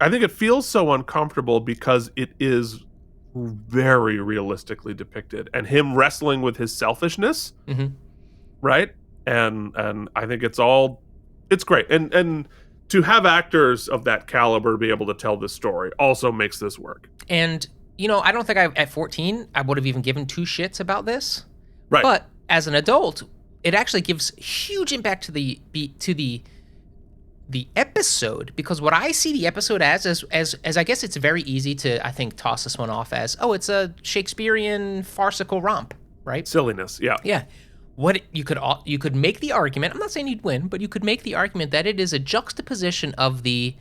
I think it feels so uncomfortable because it is very realistically depicted, and him wrestling with his selfishness, right? And I think it's great. And to have actors of that caliber be able to tell this story also makes this work. And, I don't think at 14, I would have even given two shits about this. Right. But as an adult, it actually gives huge impact to the episode, because what I see the episode as I guess it's very easy to, I think, toss this one off as, oh, it's a Shakespearean farcical romp, right? Silliness, yeah. Yeah. What you could make the argument, I'm not saying you'd win, but you could make the argument that it is a juxtaposition of the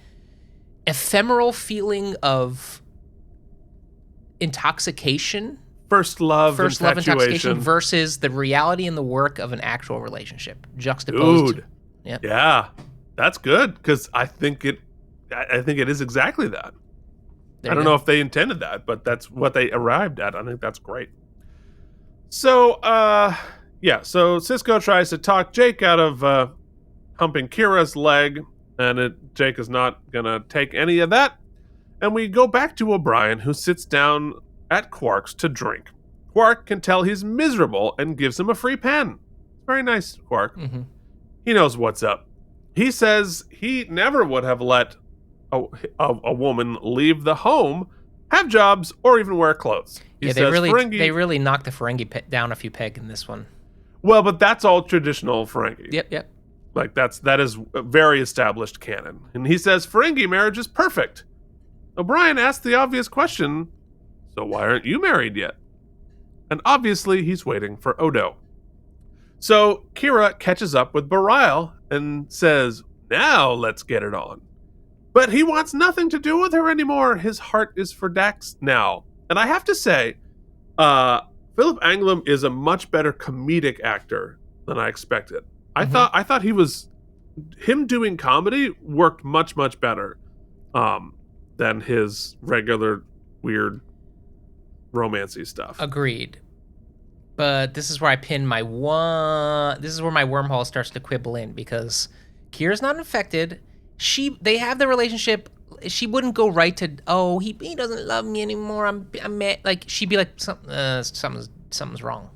ephemeral feeling of intoxication, first love intoxication versus the reality and the work of an actual relationship juxtaposed. Dude. Yeah. That's good, because I think it is exactly that. I don't know if they intended that, but that's what they arrived at. I think that's great. So, so Cisco tries to talk Jake out of humping Kira's leg, and Jake is not going to take any of that. And we go back to O'Brien, who sits down at Quark's to drink. Quark can tell he's miserable and gives him a free pen. Very nice, Quark. Mm-hmm. He knows what's up. He says he never would have let a woman leave the home, have jobs, or even wear clothes. They really knocked the Ferengi down a few pegs in this one. Well, but that's all traditional Ferengi. Yep. Like that is a very established canon. And he says Ferengi marriage is perfect. O'Brien asks the obvious question, so why aren't you married yet? And obviously he's waiting for Odo. So Kira catches up with Bareil and says, now let's get it on. But he wants nothing to do with her anymore. His heart is for Dax now. And I have to say, Philip Anglum is a much better comedic actor than I expected. Mm-hmm. I thought him doing comedy worked much, much better than his regular weird romancy stuff. Agreed. But this is where I pin this is where my wormhole starts to quibble in, because Kira's not infected. They have the relationship. She wouldn't go right to, oh, he doesn't love me anymore. I'm mad. Like, she'd be like, something's wrong.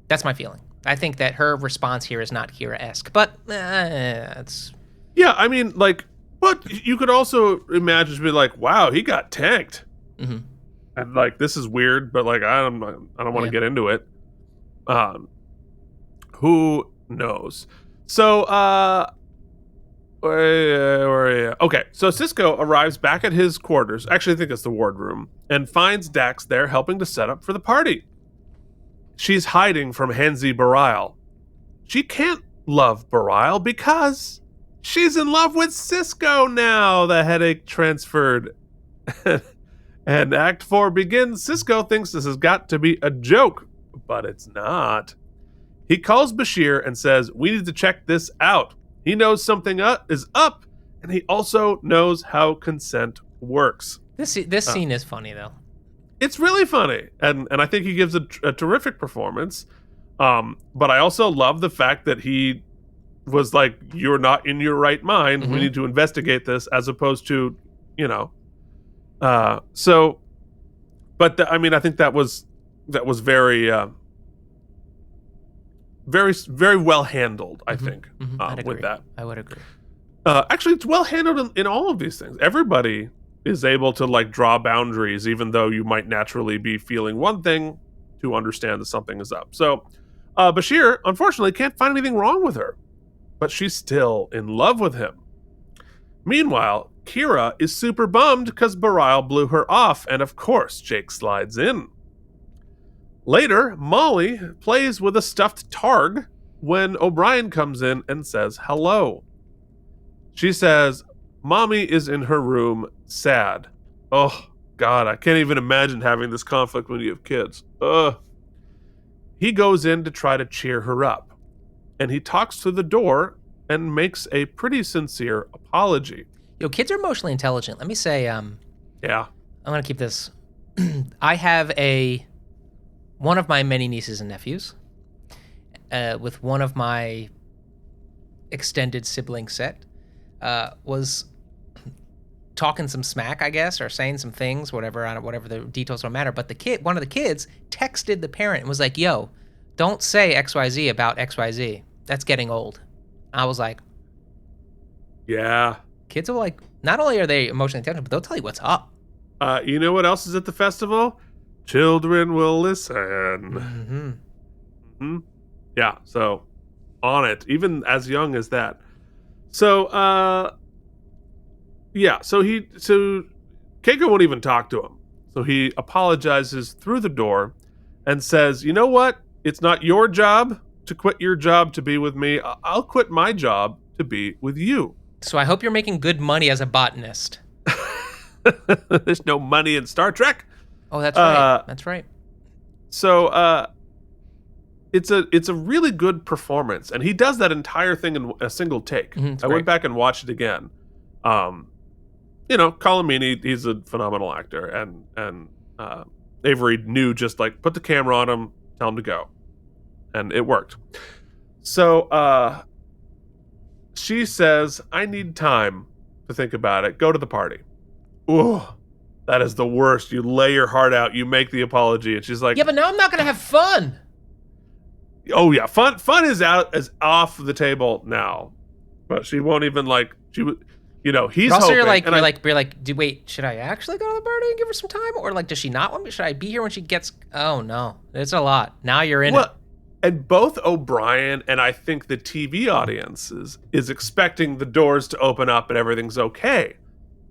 That's my feeling. I think that her response here is not Kira-esque, but it's... Yeah, I mean, like, but you could also imagine to be like, wow, he got tanked. Mm-hmm. And, like, this is weird, but, like, I don't want to get into it. Who knows? So, okay, so Cisco arrives back at his quarters, actually I think it's the wardroom, and finds Dax there helping to set up for the party. She's hiding from Henzi Bareil. She can't love Bareil because she's in love with Cisco now. The headache transferred. And Act 4 begins. Cisco thinks this has got to be a joke, but it's not. He calls Bashir and says, we need to check this out. He knows something is up, and he also knows how consent works. This scene is funny, though. It's really funny, and I think he gives a terrific performance. But I also love the fact that he was like, you're not in your right mind. Mm-hmm. We need to investigate this, as opposed to, I think that was very, very, very well handled, I think, with that. I would agree. Actually, it's well handled in all of these things. Everybody is able to, like, draw boundaries, even though you might naturally be feeling one thing, to understand that something is up. So Bashir, unfortunately, can't find anything wrong with her, but she's still in love with him. Meanwhile, Kira is super bummed because Bareil blew her off, and of course, Jake slides in. Later, Molly plays with a stuffed Targ when O'Brien comes in and says hello. She says, Mommy is in her room, sad. Oh, God, I can't even imagine having this conflict when you have kids. Ugh. He goes in to try to cheer her up, and he talks to the door and makes a pretty sincere apology. Yo, kids are emotionally intelligent. Let me say, yeah. I'm going to keep this. I have one of my many nieces and nephews with one of my extended sibling set was talking some smack, I guess, or saying some things, whatever the details don't matter. But one of the kids texted the parent and was like, yo, don't say XYZ about XYZ. That's getting old. I was like, yeah. Kids are like, not only are they emotionally intelligent, but they'll tell you what's up. You know what else is at the festival? Children will listen. Mm-hmm. Mm-hmm. Yeah, so on it, even as young as that. So, so Keiko won't even talk to him. So he apologizes through the door and says, you know what? It's not your job to quit your job to be with me. I'll quit my job to be with you. So I hope you're making good money as a botanist. There's no money in Star Trek. Oh, that's right. That's right. So it's a really good performance, and he does that entire thing in a single take. I went back and watched it again. Colin Meaney, he's a phenomenal actor, and Avery knew just like put the camera on him, tell him to go, and it worked. So she says, "I need time to think about it. Go to the party." Ooh, that is the worst. You lay your heart out, you make the apology, and she's like, "Yeah, but now I'm not gonna have fun." Oh yeah, fun is off the table now, but she won't even like she would. He's also, hoping. You're like, wait, should I actually go to the party and give her some time, or like, does she not want me? Should I be here when she gets? Oh no, it's a lot. Now you're in it. And both O'Brien and I think the TV audience is expecting the doors to open up and everything's okay,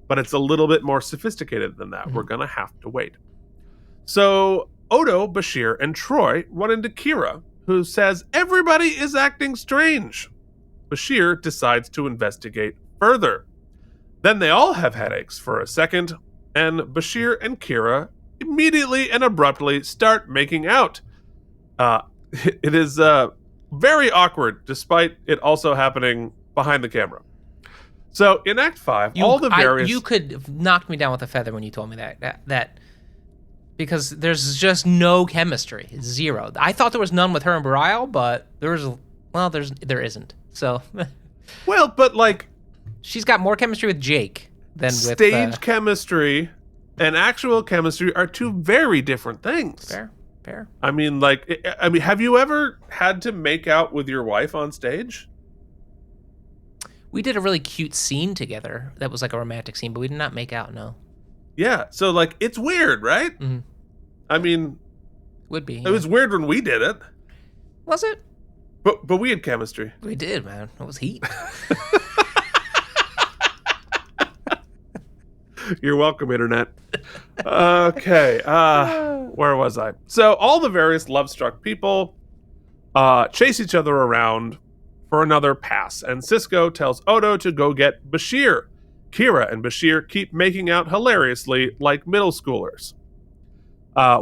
but it's a little bit more sophisticated than that. We're gonna have to wait. So Odo, Bashir, and Troy run into Kira, who says everybody is acting strange. Bashir decides to investigate further. Then they all have headaches for a second, and Bashir and Kira immediately and abruptly start making out. It is very awkward, despite it also happening behind the camera. So in Act 5, you could have knocked me down with a feather when you told me that because there's just no chemistry, zero. I thought there was none with her and Bareil, but there isn't. So, well, but like. She's got more chemistry with Jake than with... Stage chemistry and actual chemistry are two very different things. Fair. I mean, have you ever had to make out with your wife on stage? We did a really cute scene together. That was like a romantic scene, but we did not make out, no. Yeah, so like, it's weird, right? Mm-hmm. I mean... Would be. It was weird when we did it. Was it? But we had chemistry. We did, man. It was heat. You're welcome, Internet. Okay, where was I? So all the various love-struck people chase each other around for another pass, and Cisco tells Odo to go get Bashir. Kira and Bashir keep making out hilariously like middle schoolers.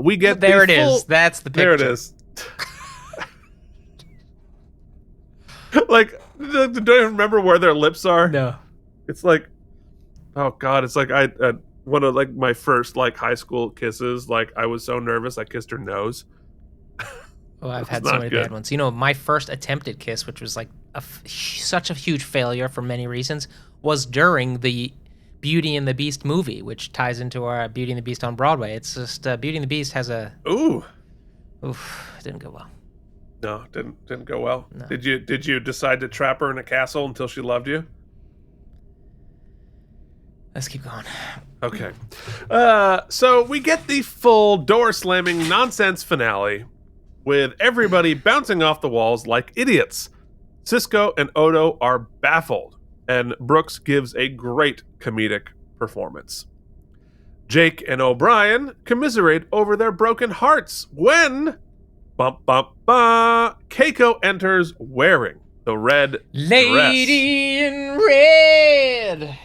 We get there it is. That's the picture. There it is. Like, don't even remember where their lips are. No, it's like. Oh God! It's like one of like my first like high school kisses. Like I was so nervous, I kissed her nose. Oh, I've had so many bad ones. My first attempted kiss, which was like such a huge failure for many reasons, was during the Beauty and the Beast movie, which ties into our Beauty and the Beast on Broadway. It's just Beauty and the Beast has a oof. It didn't go well. No, didn't go well. No. Did you decide to trap her in a castle until she loved you? Let's keep going. Okay. So we get the full door-slamming nonsense finale with everybody bouncing off the walls like idiots. Cisco and Odo are baffled, and Brooks gives a great comedic performance. Jake and O'Brien commiserate over their broken hearts when... Bump, bump, bump. Keiko enters wearing the red Lady in red.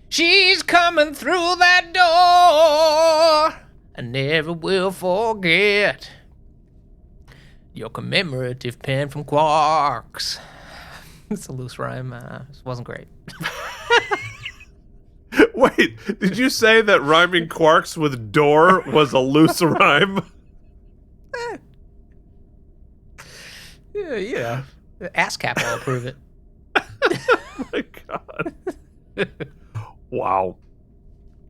She's coming through that door. I never will forget your commemorative pen from Quarks. It's a loose rhyme. It wasn't great. Wait, did you say that rhyming quarks with door was a loose rhyme? Yeah. ASCAP will approve it. Oh my God. Wow.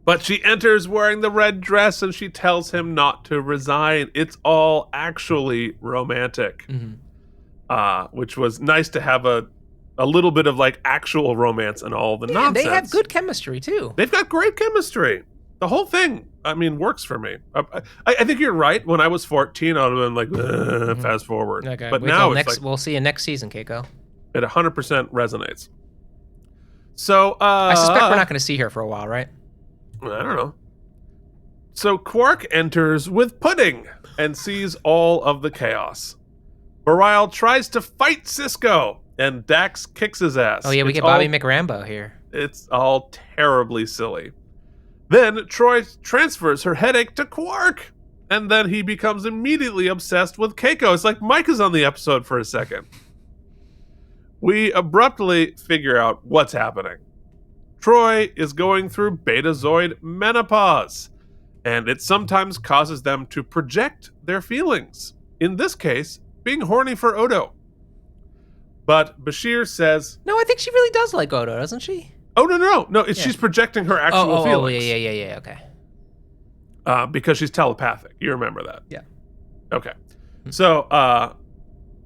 But she enters wearing the red dress and she tells him not to resign. It's all actually romantic. Mm-hmm. Which was nice to have a little bit of like actual romance and all the nonsense. They have good chemistry too. They've got great chemistry. the whole thing, I mean, works for me. I think you're right. When I was 14, I would have been like, fast forward. Okay, but now it's like, we'll see you next season, Keiko. It 100% resonates. So I suspect we're not going to see her for a while, right? I don't know. So Quark enters with pudding and sees all of the chaos. Bareil tries to fight Sisko, and Dax kicks his ass. Oh, yeah, we get Bobby McRambo here. It's all terribly silly. Then Troy transfers her headache to Quark, and then he becomes immediately obsessed with Keiko. It's like Mike is on the episode for a second. We abruptly figure out what's happening. Troy is going through Betazoid menopause, and it sometimes causes them to project their feelings. In this case, being horny for Odo. But Bashir says... No, I think she really does like Odo, doesn't she? Oh, no. She's projecting her actual feelings. Oh, yeah, okay. Because she's telepathic. You remember that? Yeah. Okay. So,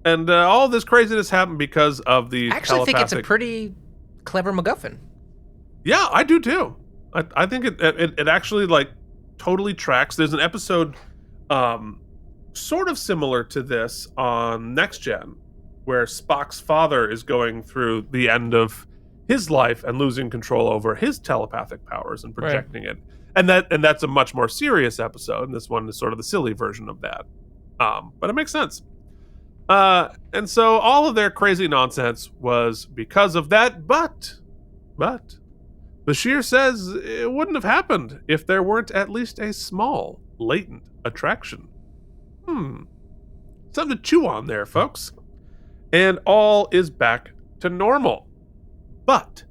and all this craziness happened because of the I actually telepathic... think it's a pretty clever MacGuffin. Yeah, I do too. I think it actually, like, totally tracks. There's an episode sort of similar to this on Next Gen, where Spock's father is going through the end of his life and losing control over his telepathic powers and projecting it. And that's a much more serious episode, and this one is sort of the silly version of that. But it makes sense. And so all of their crazy nonsense was because of that, but Bashir says it wouldn't have happened if there weren't at least a small, latent attraction. Something to chew on there, folks. And all is back to normal. But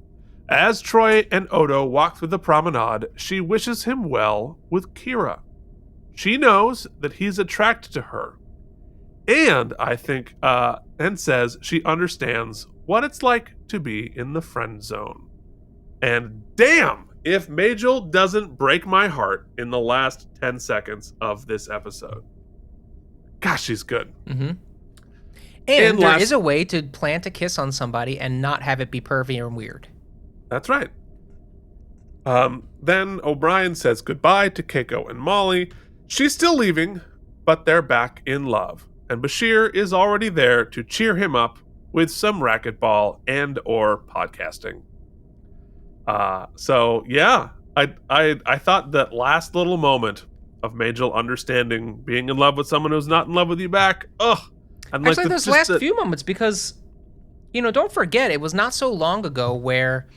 as Troy and Odo walk through the promenade, she wishes him well with Kira. She knows that he's attracted to her. And I think, and says she understands what it's like to be in the friend zone. And damn, if Majel doesn't break my heart in the last 10 seconds of this episode. Gosh, she's good. Mm-hmm. And there is a way to plant a kiss on somebody and not have it be pervy or weird. That's right. Then O'Brien says goodbye to Keiko and Molly. She's still leaving, but they're back in love. And Bashir is already there to cheer him up with some racquetball and or podcasting. So yeah, I thought that last little moment of Majel understanding being in love with someone who's not in love with you back. Actually, those last few moments, because, don't forget, it was not so long ago where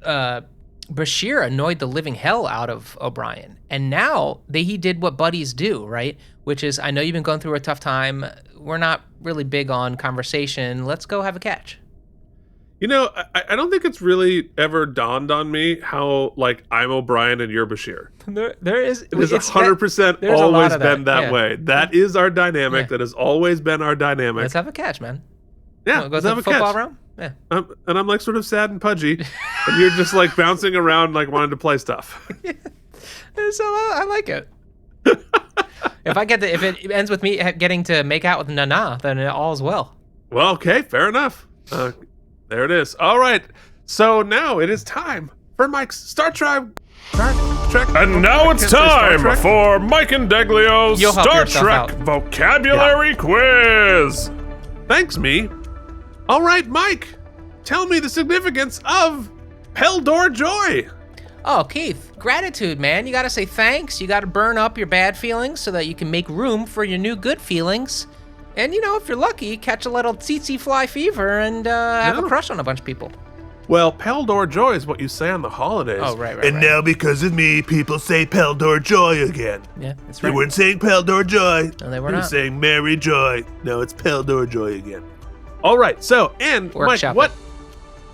Bashir annoyed the living hell out of O'Brien. And now he did what buddies do, right? Which is, I know you've been going through a tough time. We're not really big on conversation. Let's go have a catch. I don't think it's really ever dawned on me how, like, I'm O'Brien and you're Bashir. There is. It has 100% always been that way. That is our dynamic. Yeah. That has always been our dynamic. Let's have a catch, man. Yeah, let's have a football round. Yeah. And I'm, like, sort of sad and pudgy, and you're just, like, bouncing around, like, wanting to play stuff. Yeah. So I like it. If it ends with me getting to make out with Nana, then all's well. Well, okay, fair enough. There it is. All right. So now it is time for Mike's Star Trek. And now it's time for Mike and Deglio's Star Trek vocabulary quiz. Thanks, me. All right, Mike. Tell me the significance of Peldor Joy. Oh, Keith, gratitude, man. You got to say thanks. You got to burn up your bad feelings so that you can make room for your new good feelings. And, if you're lucky, catch a little tsetse fly fever and have a crush on a bunch of people. Well, Peldor Joy is what you say on the holidays. Oh, right. And now, because of me, people say Peldor Joy again. Yeah, that's right. They weren't saying Peldor Joy. No, they were not. They were saying Mary Joy. No, it's Peldor Joy again. All right, so, and Mike, what?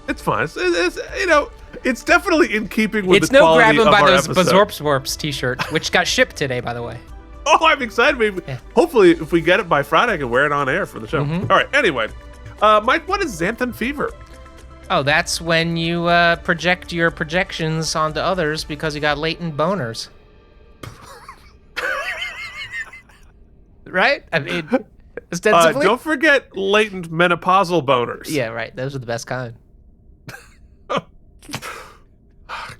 It's fine. It's definitely in keeping with the quality of our episode. It's no grabbing by those Bazorpswarps t-shirts, which got shipped today, by the way. Oh, I'm excited. Hopefully, if we get it by Friday, I can wear it on air for the show. Mm-hmm. All right, anyway. Mike, what is xanthan fever? Oh, that's when you project your projections onto others because you got latent boners. Right? I mean, ostensibly. Don't forget latent menopausal boners. Yeah, right. Those are the best kind.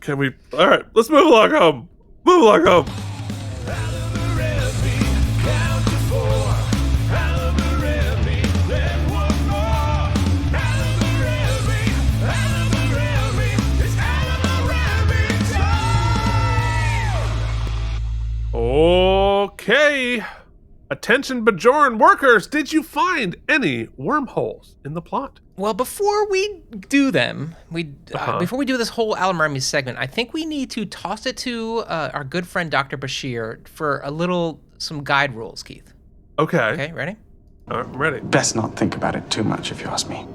Can we? All right, let's move along home. Move along home. Okay. Attention, Bajoran workers. Did you find any wormholes in the plot? Well, before we do them, before we do this whole AlamarEmmys segment, I think we need to toss it to our good friend Dr. Bashir for some guide rules, Keith. Okay. Okay, ready? All right, I'm ready. Best not think about it too much, if you ask me.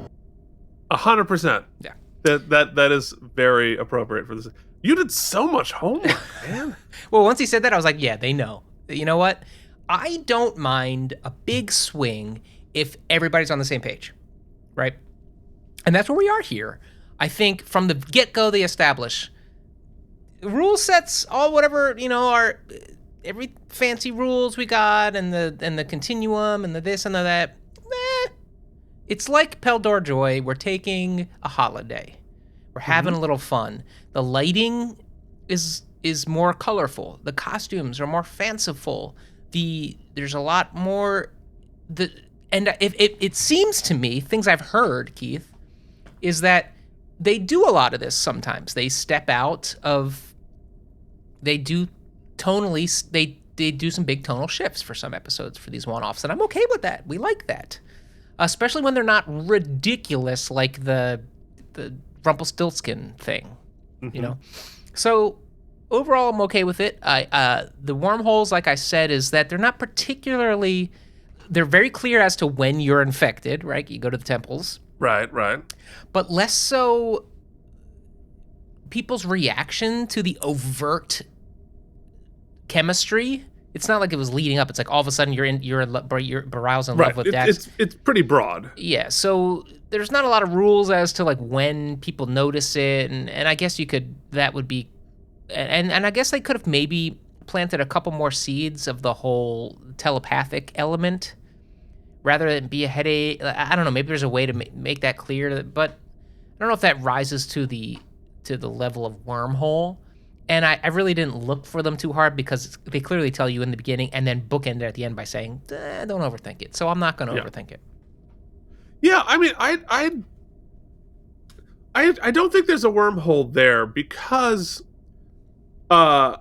100%. Yeah. That is very appropriate for this. You did so much homework, man. Well, once he said that, I was like, yeah, they know. You know what? I don't mind a big swing if everybody's on the same page, right? And that's where we are here. I think from the get-go, they establish rule sets, all whatever, are every fancy rules we got and the continuum and the this and the that. It's like Peldor Joy. We're taking a holiday. We're having a little fun. The lighting is more colorful. The costumes are more fanciful. There's a lot more. It seems to me, things I've heard, Keith, is that they do a lot of this sometimes. They step out of. They do tonally. They do some big tonal shifts for some episodes for these one-offs, and I'm okay with that. We like that, especially when they're not ridiculous like the Rumpelstiltskin thing, So overall, I'm okay with it. The wormholes, like I said, is that they're not particularly. They're very clear as to when you're infected, right? You go to the temples, Right. but less so people's reaction to the overt chemistry. It's not like it was leading up. It's like all of a sudden Barai's in love with Dax. It's pretty broad. Yeah, so there's not a lot of rules as to like when people notice it, and I guess that would be, and I guess they could have maybe planted a couple more seeds of the whole telepathic element, rather than be a headache. I don't know. Maybe there's a way to make that clear, but I don't know if that rises to the level of wormhole. And I really didn't look for them too hard because they clearly tell you in the beginning and then bookend it at the end by saying, don't overthink it. So I'm not going to overthink it. Yeah, I mean, I don't think there's a wormhole there because at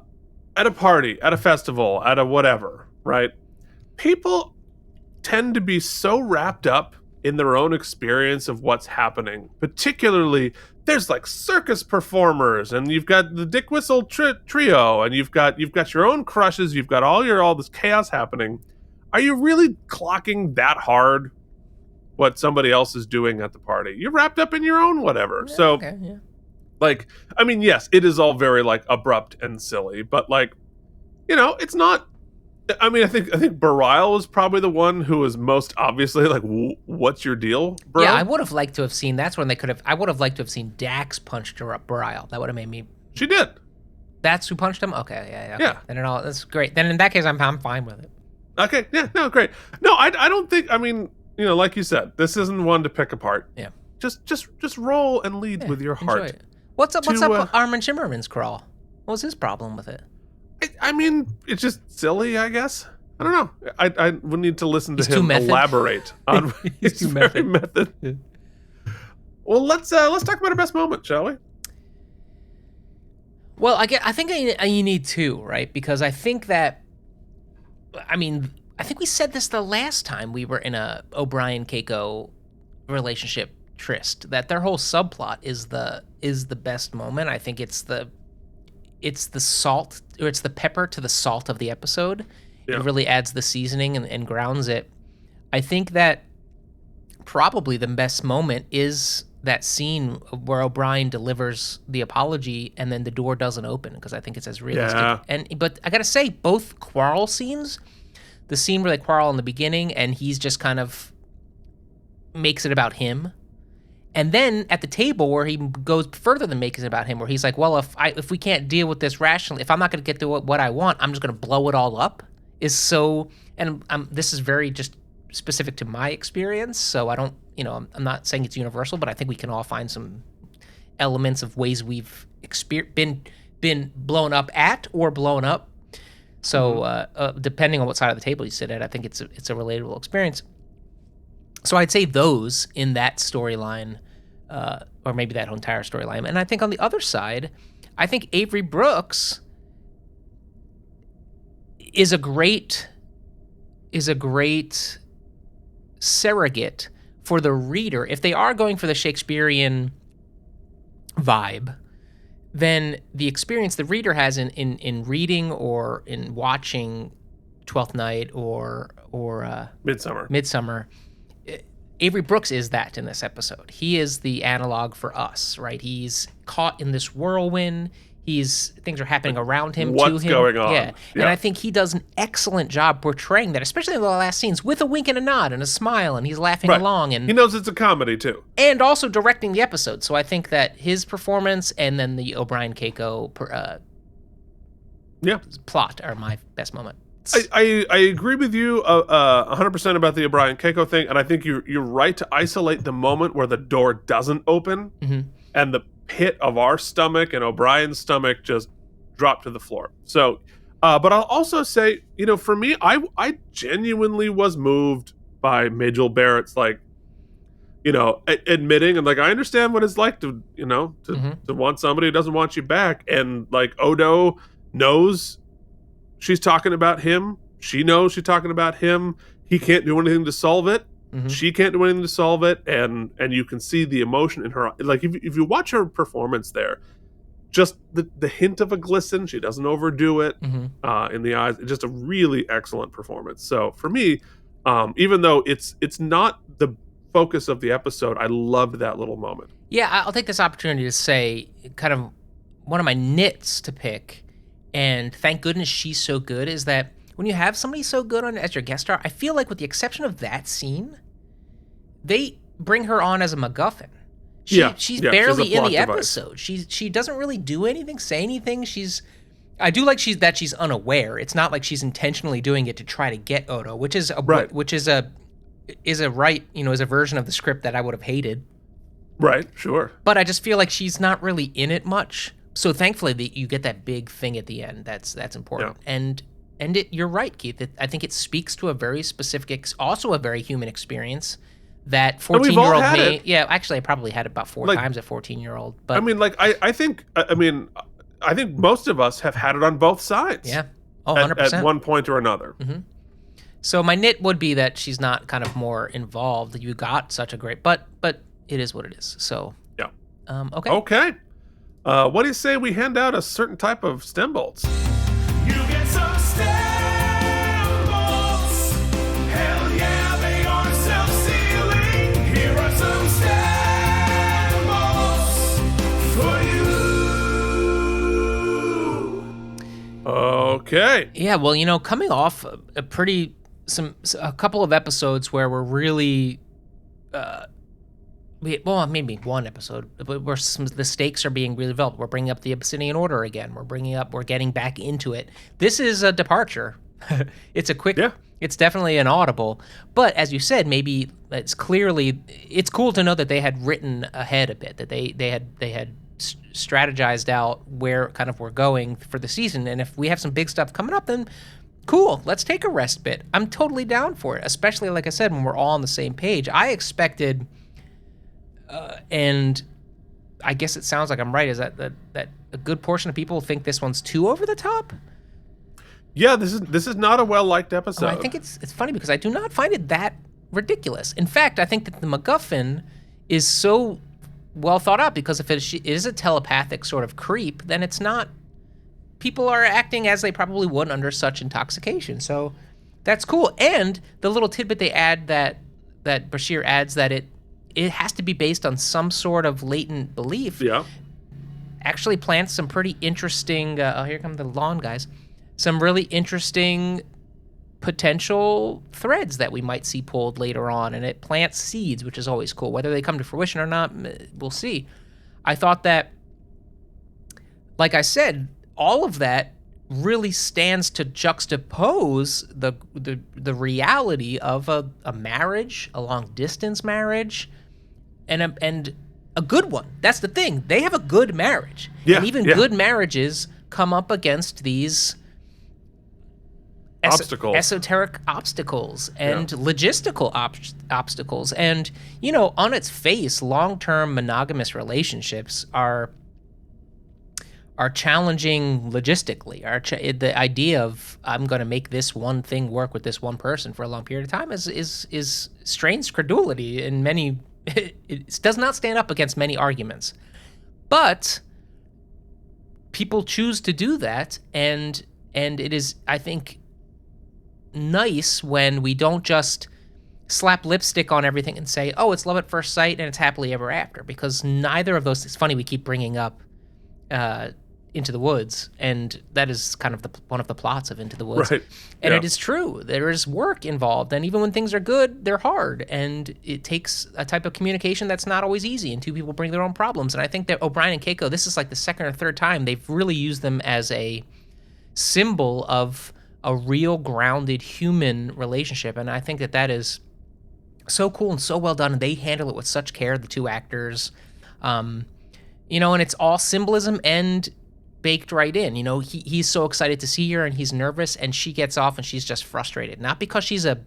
a party, at a festival, at a whatever, right? People tend to be so wrapped up in their own experience of what's happening. Particularly, there's like circus performers, and you've got the Dick Whistle trio, and you've got your own crushes, you've got all this chaos happening. Are you really clocking that hard what somebody else is doing at the party? You're wrapped up in your own whatever. Yeah, so, okay, yeah. like, I mean, yes, it is all very like abrupt and silly, but like, it's not. I mean, I think Bareil was probably the one who was most obviously like, "What's your deal, bro?" Yeah, I would have liked to have seen. That's when they could have. I would have liked to have seen Dax punched her up Bareil. That would have made me. She did. That's who punched him. Okay, yeah. Okay. Yeah. Then that's great. Then in that case, I'm fine with it. Okay. Yeah. No. Great. No. I don't think. I mean, like you said, this isn't one to pick apart. Yeah. Just roll and lead with your heart. Enjoy it. What's up with Armin Shimmerman's crawl? What was his problem with it? I mean, it's just silly, I guess. I don't know. I would need to listen to him elaborate on. He's too method. Yeah. Well, let's talk about our best moment, shall we? Well, I think you need two, right? Because I think that, I think we said this the last time we were in a O'Brien Keiko relationship tryst, that their whole subplot is the best moment. I think it's the salt, or it's the pepper to the salt of the episode. Yeah. It really adds the seasoning and grounds it. I think that probably the best moment is that scene where O'Brien delivers the apology and then the door doesn't open, because I think it's as realistic. Yeah. But I gotta say, both quarrel scenes, the scene where they quarrel in the beginning and he's just kind of makes it about him, and then at the table where he goes further than making it about him, where he's like, well, if we can't deal with this rationally, if I'm not going to get to what I want, I'm just going to blow it all up, is so, and this is very just specific to my experience, so I don't, I'm not saying it's universal, but I think we can all find some elements of ways we've been blown up at or blown up. So depending on what side of the table you sit at, I think it's a relatable experience. So I'd say those in that storyline, or maybe that entire storyline. And I think on the other side, I think Avery Brooks is a great surrogate for the reader. If they are going for the Shakespearean vibe, then the experience the reader has in reading or in watching Twelfth Night or Midsummer, Avery Brooks is that in this episode. He is the analog for us, right? He's caught in this whirlwind. Things are happening around him, to him. What's going on? Yeah. And I think he does an excellent job portraying that, especially in the last scenes, with a wink and a nod and a smile, and he's laughing along. And he knows it's a comedy, too. And also directing the episode. So I think that his performance and then the O'Brien Keiko plot are my best moment. I agree with you 100% about the O'Brien Keiko thing, and I think you're right to isolate the moment where the door doesn't open, and the pit of our stomach and O'Brien's stomach just dropped to the floor. So, but I'll also say, for me, I genuinely was moved by Majel Barrett's, admitting, and I understand what it's like to want somebody who doesn't want you back, and Odo knows she's talking about him. She knows she's talking about him. He can't do anything to solve it. She can't do anything to solve it, and you can see the emotion in her. If you watch her performance there, just the hint of a glisten, she doesn't overdo it in the eyes. It's just a really excellent performance. So for me, even though it's not the focus of the episode, I loved that little moment. Yeah, I'll take this opportunity to say kind of one of my nits to pick, and thank goodness she's so good, is that when you have somebody so good on as your guest star, I feel like with the exception of that scene, they bring her on as a MacGuffin. She's barely in the episode. She doesn't really do anything, say anything. I do like she's unaware. It's not like she's intentionally doing it to try to get Odo, which is a version of the script that I would have hated. Right, sure. But I just feel like she's not really in it much. So thankfully you get that big thing at the end. That's important. Yeah. And you're right, Keith. I think it speaks to a very specific, also a very human experience that 14-year-old me. Yeah, actually, I probably had it about 4 times at 14-year-old. But I think most of us have had it on both sides. Yeah, 100%. At one point or another. Mm-hmm. So my nit would be that she's not kind of more involved. You got such a great, but it is what it is. So yeah. Okay. Okay. What do you say we hand out a certain type of stem bolts? You get some stem bolts. Hell yeah, they are self-sealing. Here are some stem bolts for you. Okay. Yeah, well, coming off a couple of episodes where we're really maybe one episode, but where the stakes are being really developed. We're bringing up the Obsidian Order again. We're getting back into it. This is a departure. It's a quick, it's definitely an audible. But as you said, maybe it's cool to know that they had written ahead a bit, that they had strategized out where kind of we're going for the season. And if we have some big stuff coming up, then cool, let's take a rest bit. I'm totally down for it, especially, like I said, when we're all on the same page. I expected... and I guess it sounds like I'm right, is that a good portion of people think this one's too over the top? Yeah, this is not a well-liked episode. I think it's funny because I do not find it that ridiculous. In fact, I think that the MacGuffin is so well thought out, because if it is a telepathic sort of creep, then it's not... People are acting as they probably would under such intoxication. So that's cool. And the little tidbit they add that Bashir adds, that it has to be based on some sort of latent belief. Yeah. Actually plants some pretty interesting, here come the lawn guys, some really interesting potential threads that we might see pulled later on. And it plants seeds, which is always cool. Whether they come to fruition or not, we'll see. I thought that, like I said, all of that really stands to juxtapose the reality of a marriage, a long distance marriage, and a good one. That's the thing. They have a good marriage. Yeah, and even good marriages come up against these obstacles, esoteric obstacles, and logistical obstacles. And, you know, on its face, long-term monogamous relationships are challenging logistically. The idea of I'm going to make this one thing work with this one person for a long period of time is strains credulity in many. It does not stand up against many arguments, but people choose to do that, and it is, I think, nice when we don't just slap lipstick on everything and say, oh, it's love at first sight and it's happily ever after, because neither of those. It's funny we keep bringing up Into the Woods, and that is kind of one of the plots of Into the Woods. Right. And it is true. There is work involved, and even when things are good, they're hard, and it takes a type of communication that's not always easy, and two people bring their own problems. And I think that O'Brien and Keiko, this is like the second or third time they've really used them as a symbol of a real grounded human relationship, and I think that is so cool and so well done, and they handle it with such care, the two actors. You know, and it's all symbolism and baked right in. You know, he's so excited to see her, and he's nervous, and she gets off, and she's just frustrated. Not because she's a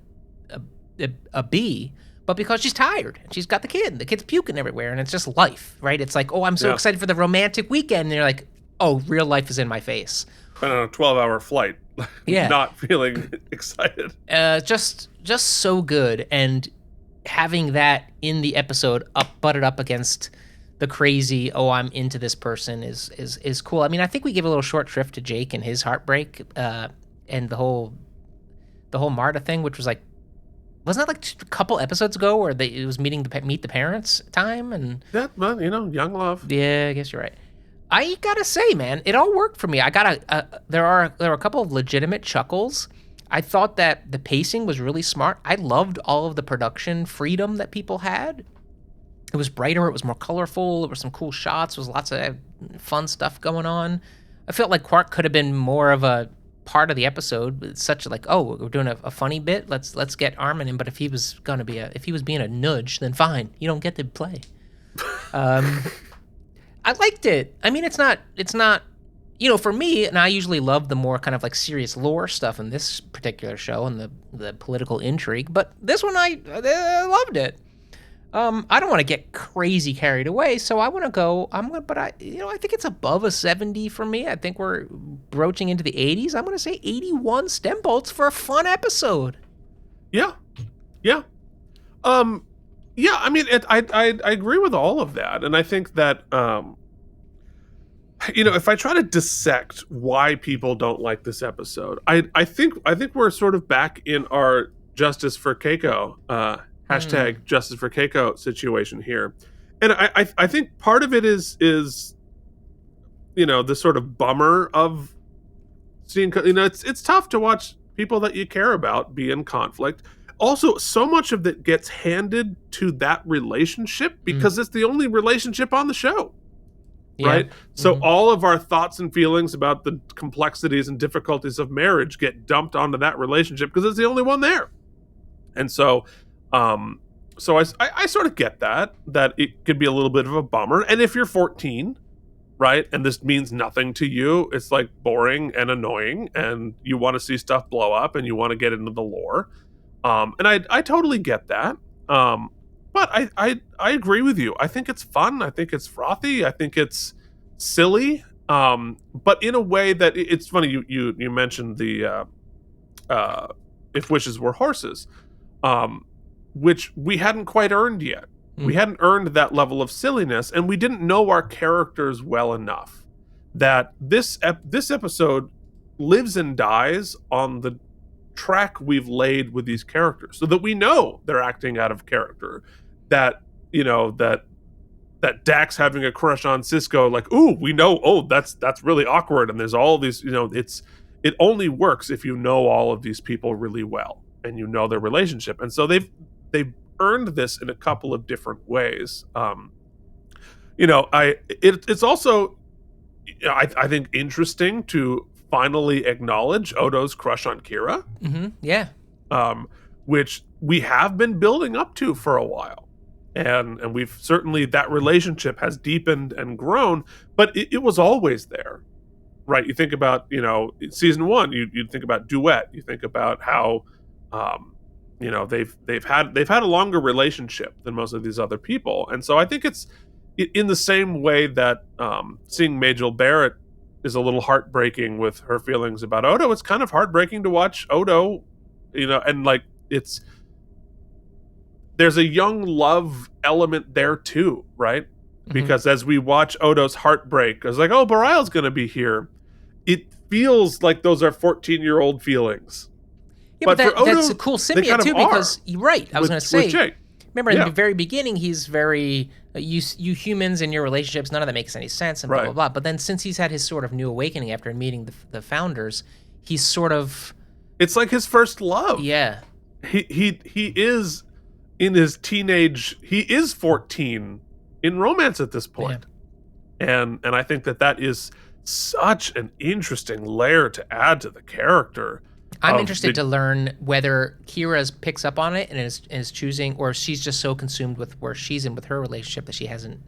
bee, but because she's tired, and she's got the kid. The kid's puking everywhere, and it's just life, right? It's like, oh, I'm so excited for the romantic weekend, and you're like, oh, real life is in my face. Been on a 12-hour flight, not feeling excited. Just so good, and having that in the episode butted up against the crazy, oh, I'm into this person is cool. I mean, I think we gave a little short shrift to Jake and his heartbreak, and the whole Marta thing, which was like, wasn't that like a couple episodes ago where it was meet the parents time? And yeah, well, you know, young love. Yeah, I guess you're right. I gotta say, man, it all worked for me. There are a couple of legitimate chuckles. I thought that the pacing was really smart. I loved all of the production freedom that people had. It was brighter. It was more colorful. There were some cool shots. There was lots of fun stuff going on. I felt like Quark could have been more of a part of the episode. It's such like, oh, we're doing a funny bit. Let's get Armin in. But if he was being a nudge, then fine. You don't get to play. I liked it. I mean, it's not, you know, for me, and I usually love the more kind of like serious lore stuff in this particular show and the political intrigue, but this one I loved it. I don't want to get crazy carried away, so I want to go. I think it's above a 70 for me. I think we're broaching into the 80s. I'm going to say 81 stem bolts for a fun episode. Yeah. I mean, I agree with all of that, and I think that you know, if I try to dissect why people don't like this episode, I think we're sort of back in our Justice for Keiko hashtag Justice for Keiko situation here, and I think part of it is you know, the sort of bummer of seeing, you know, it's tough to watch people that you care about be in conflict. Also, so much of it gets handed to that relationship because it's the only relationship on the show, right? So all of our thoughts and feelings about the complexities and difficulties of marriage get dumped onto that relationship because it's the only one there. And so, I sort of get that it could be a little bit of a bummer. And if you're 14, right, and this means nothing to you, it's like boring and annoying, and you want to see stuff blow up and you want to get into the lore. And I totally get that. But I agree with you. I think it's fun. I think it's frothy. I think it's silly. But in a way that it's funny. You mentioned the If Wishes Were Horses, which we hadn't quite earned yet. We hadn't earned that level of silliness, and we didn't know our characters well enough that this episode lives and dies on the track we've laid with these characters, so that we know they're acting out of character, that, you know, that Dax having a crush on Cisco, like, ooh, we know, oh, that's really awkward, and there's all these, you know, it only works if you know all of these people really well and you know their relationship. And so they've earned this in a couple of different ways. You know, it's also, you know, I think interesting to finally acknowledge Odo's crush on Kira. Yeah. Which we have been building up to for a while. And we've certainly, that relationship has deepened and grown, but it was always there, right? You think about, season 1, you think about Duet, you think about how, they've had a longer relationship than most of these other people. And so I think it's in the same way that seeing Majel Barrett is a little heartbreaking with her feelings about Odo. It's kind of heartbreaking to watch Odo, and like there's a young love element there too, right? Mm-hmm. Because as we watch Odo's heartbreak, it's like, oh, Bareil's going to be here. It feels like those are 14-year-old feelings. Yeah, but Odo, that's a cool symbiote too, because you're right. I was going to say, remember in the very beginning, he's very you humans and your relationships. None of that makes any sense, and blah blah blah. But then, since he's had his sort of new awakening after meeting the founders, he's sort of, it's like his first love. Yeah, he is in his teenage. He is 14 in romance at this point, and I think that is such an interesting layer to add to the character. I'm interested to learn whether Kira picks up on it and is choosing, or she's just so consumed with where she's in with her relationship that she hasn't.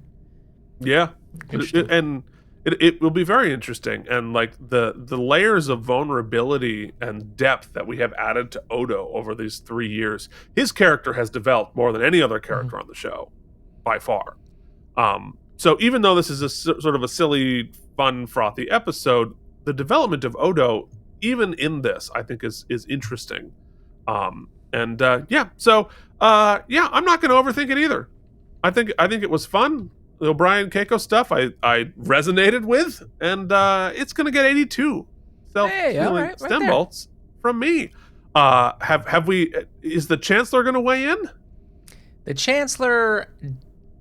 Yeah, it will be very interesting, and like the layers of vulnerability and depth that we have added to Odo over these 3 years. His character has developed more than any other character on the show, by far. So even though this is a sort of a silly, fun, frothy episode, the development of Odo, even in this, I think is interesting. So I'm not going to overthink it either. I think it was fun. The O'Brien Keiko stuff I resonated with, and it's going to get 82 self-healing stem bolts from me. Have we? Is the Chancellor going to weigh in? The Chancellor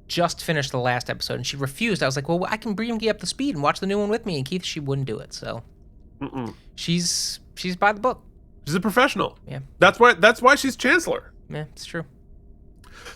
just finished the last episode, and she refused. I was like, well, I can bring you up to speed and watch the new one with me. And Keith, she wouldn't do it. So. Mm-mm. She's by the book. She's a professional. Yeah. That's why she's Chancellor. Yeah, it's true.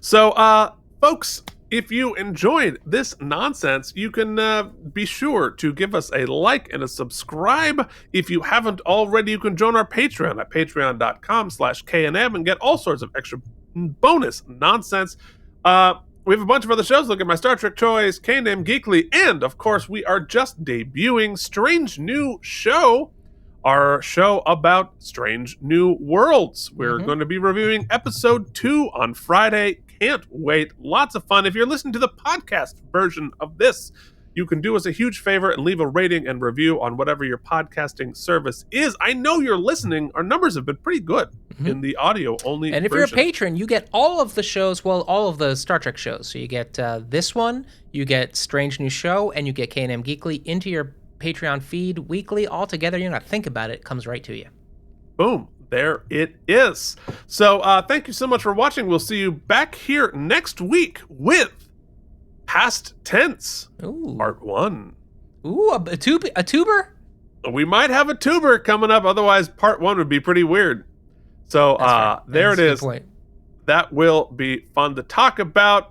So, folks, if you enjoyed this nonsense, you can be sure to give us a like and a subscribe. If you haven't already, you can join our Patreon at patreon.com/KNM and get all sorts of extra bonus nonsense. We have a bunch of other shows. Look at my Star Trek Choice, K&M Geekly, and of course, we are just debuting Strange New Show, our show about Strange New Worlds. We're going to be reviewing episode 2 on Friday. Can't wait. Lots of fun. If you're listening to the podcast version of this, you can do us a huge favor and leave a rating and review on whatever your podcasting service is. I know you're listening. Our numbers have been pretty good in the audio-only And if version. you're a patron, you get all of the shows, all of the Star Trek shows. So you get this one, you get Strange New Show, and you get K&M Geekly into your Patreon feed weekly. All together, you don't have to think about it. It comes right to you. Boom. There it is. So thank you so much for watching. We'll see you back here next week with Past Tense, Part 1. Ooh, a tuber? We might have a tuber coming up. Otherwise, Part 1 would be pretty weird. So there it is. Point. That will be fun to talk about.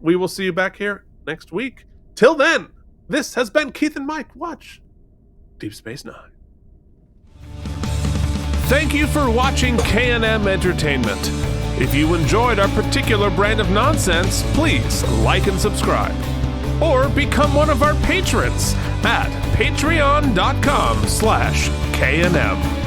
We will see you back here next week. Till then, this has been Keith and Mike. Watch Deep Space Nine. Thank you for watching K&M Entertainment. If you enjoyed our particular brand of nonsense, please like and subscribe. Or become one of our patrons at patreon.com/KNM.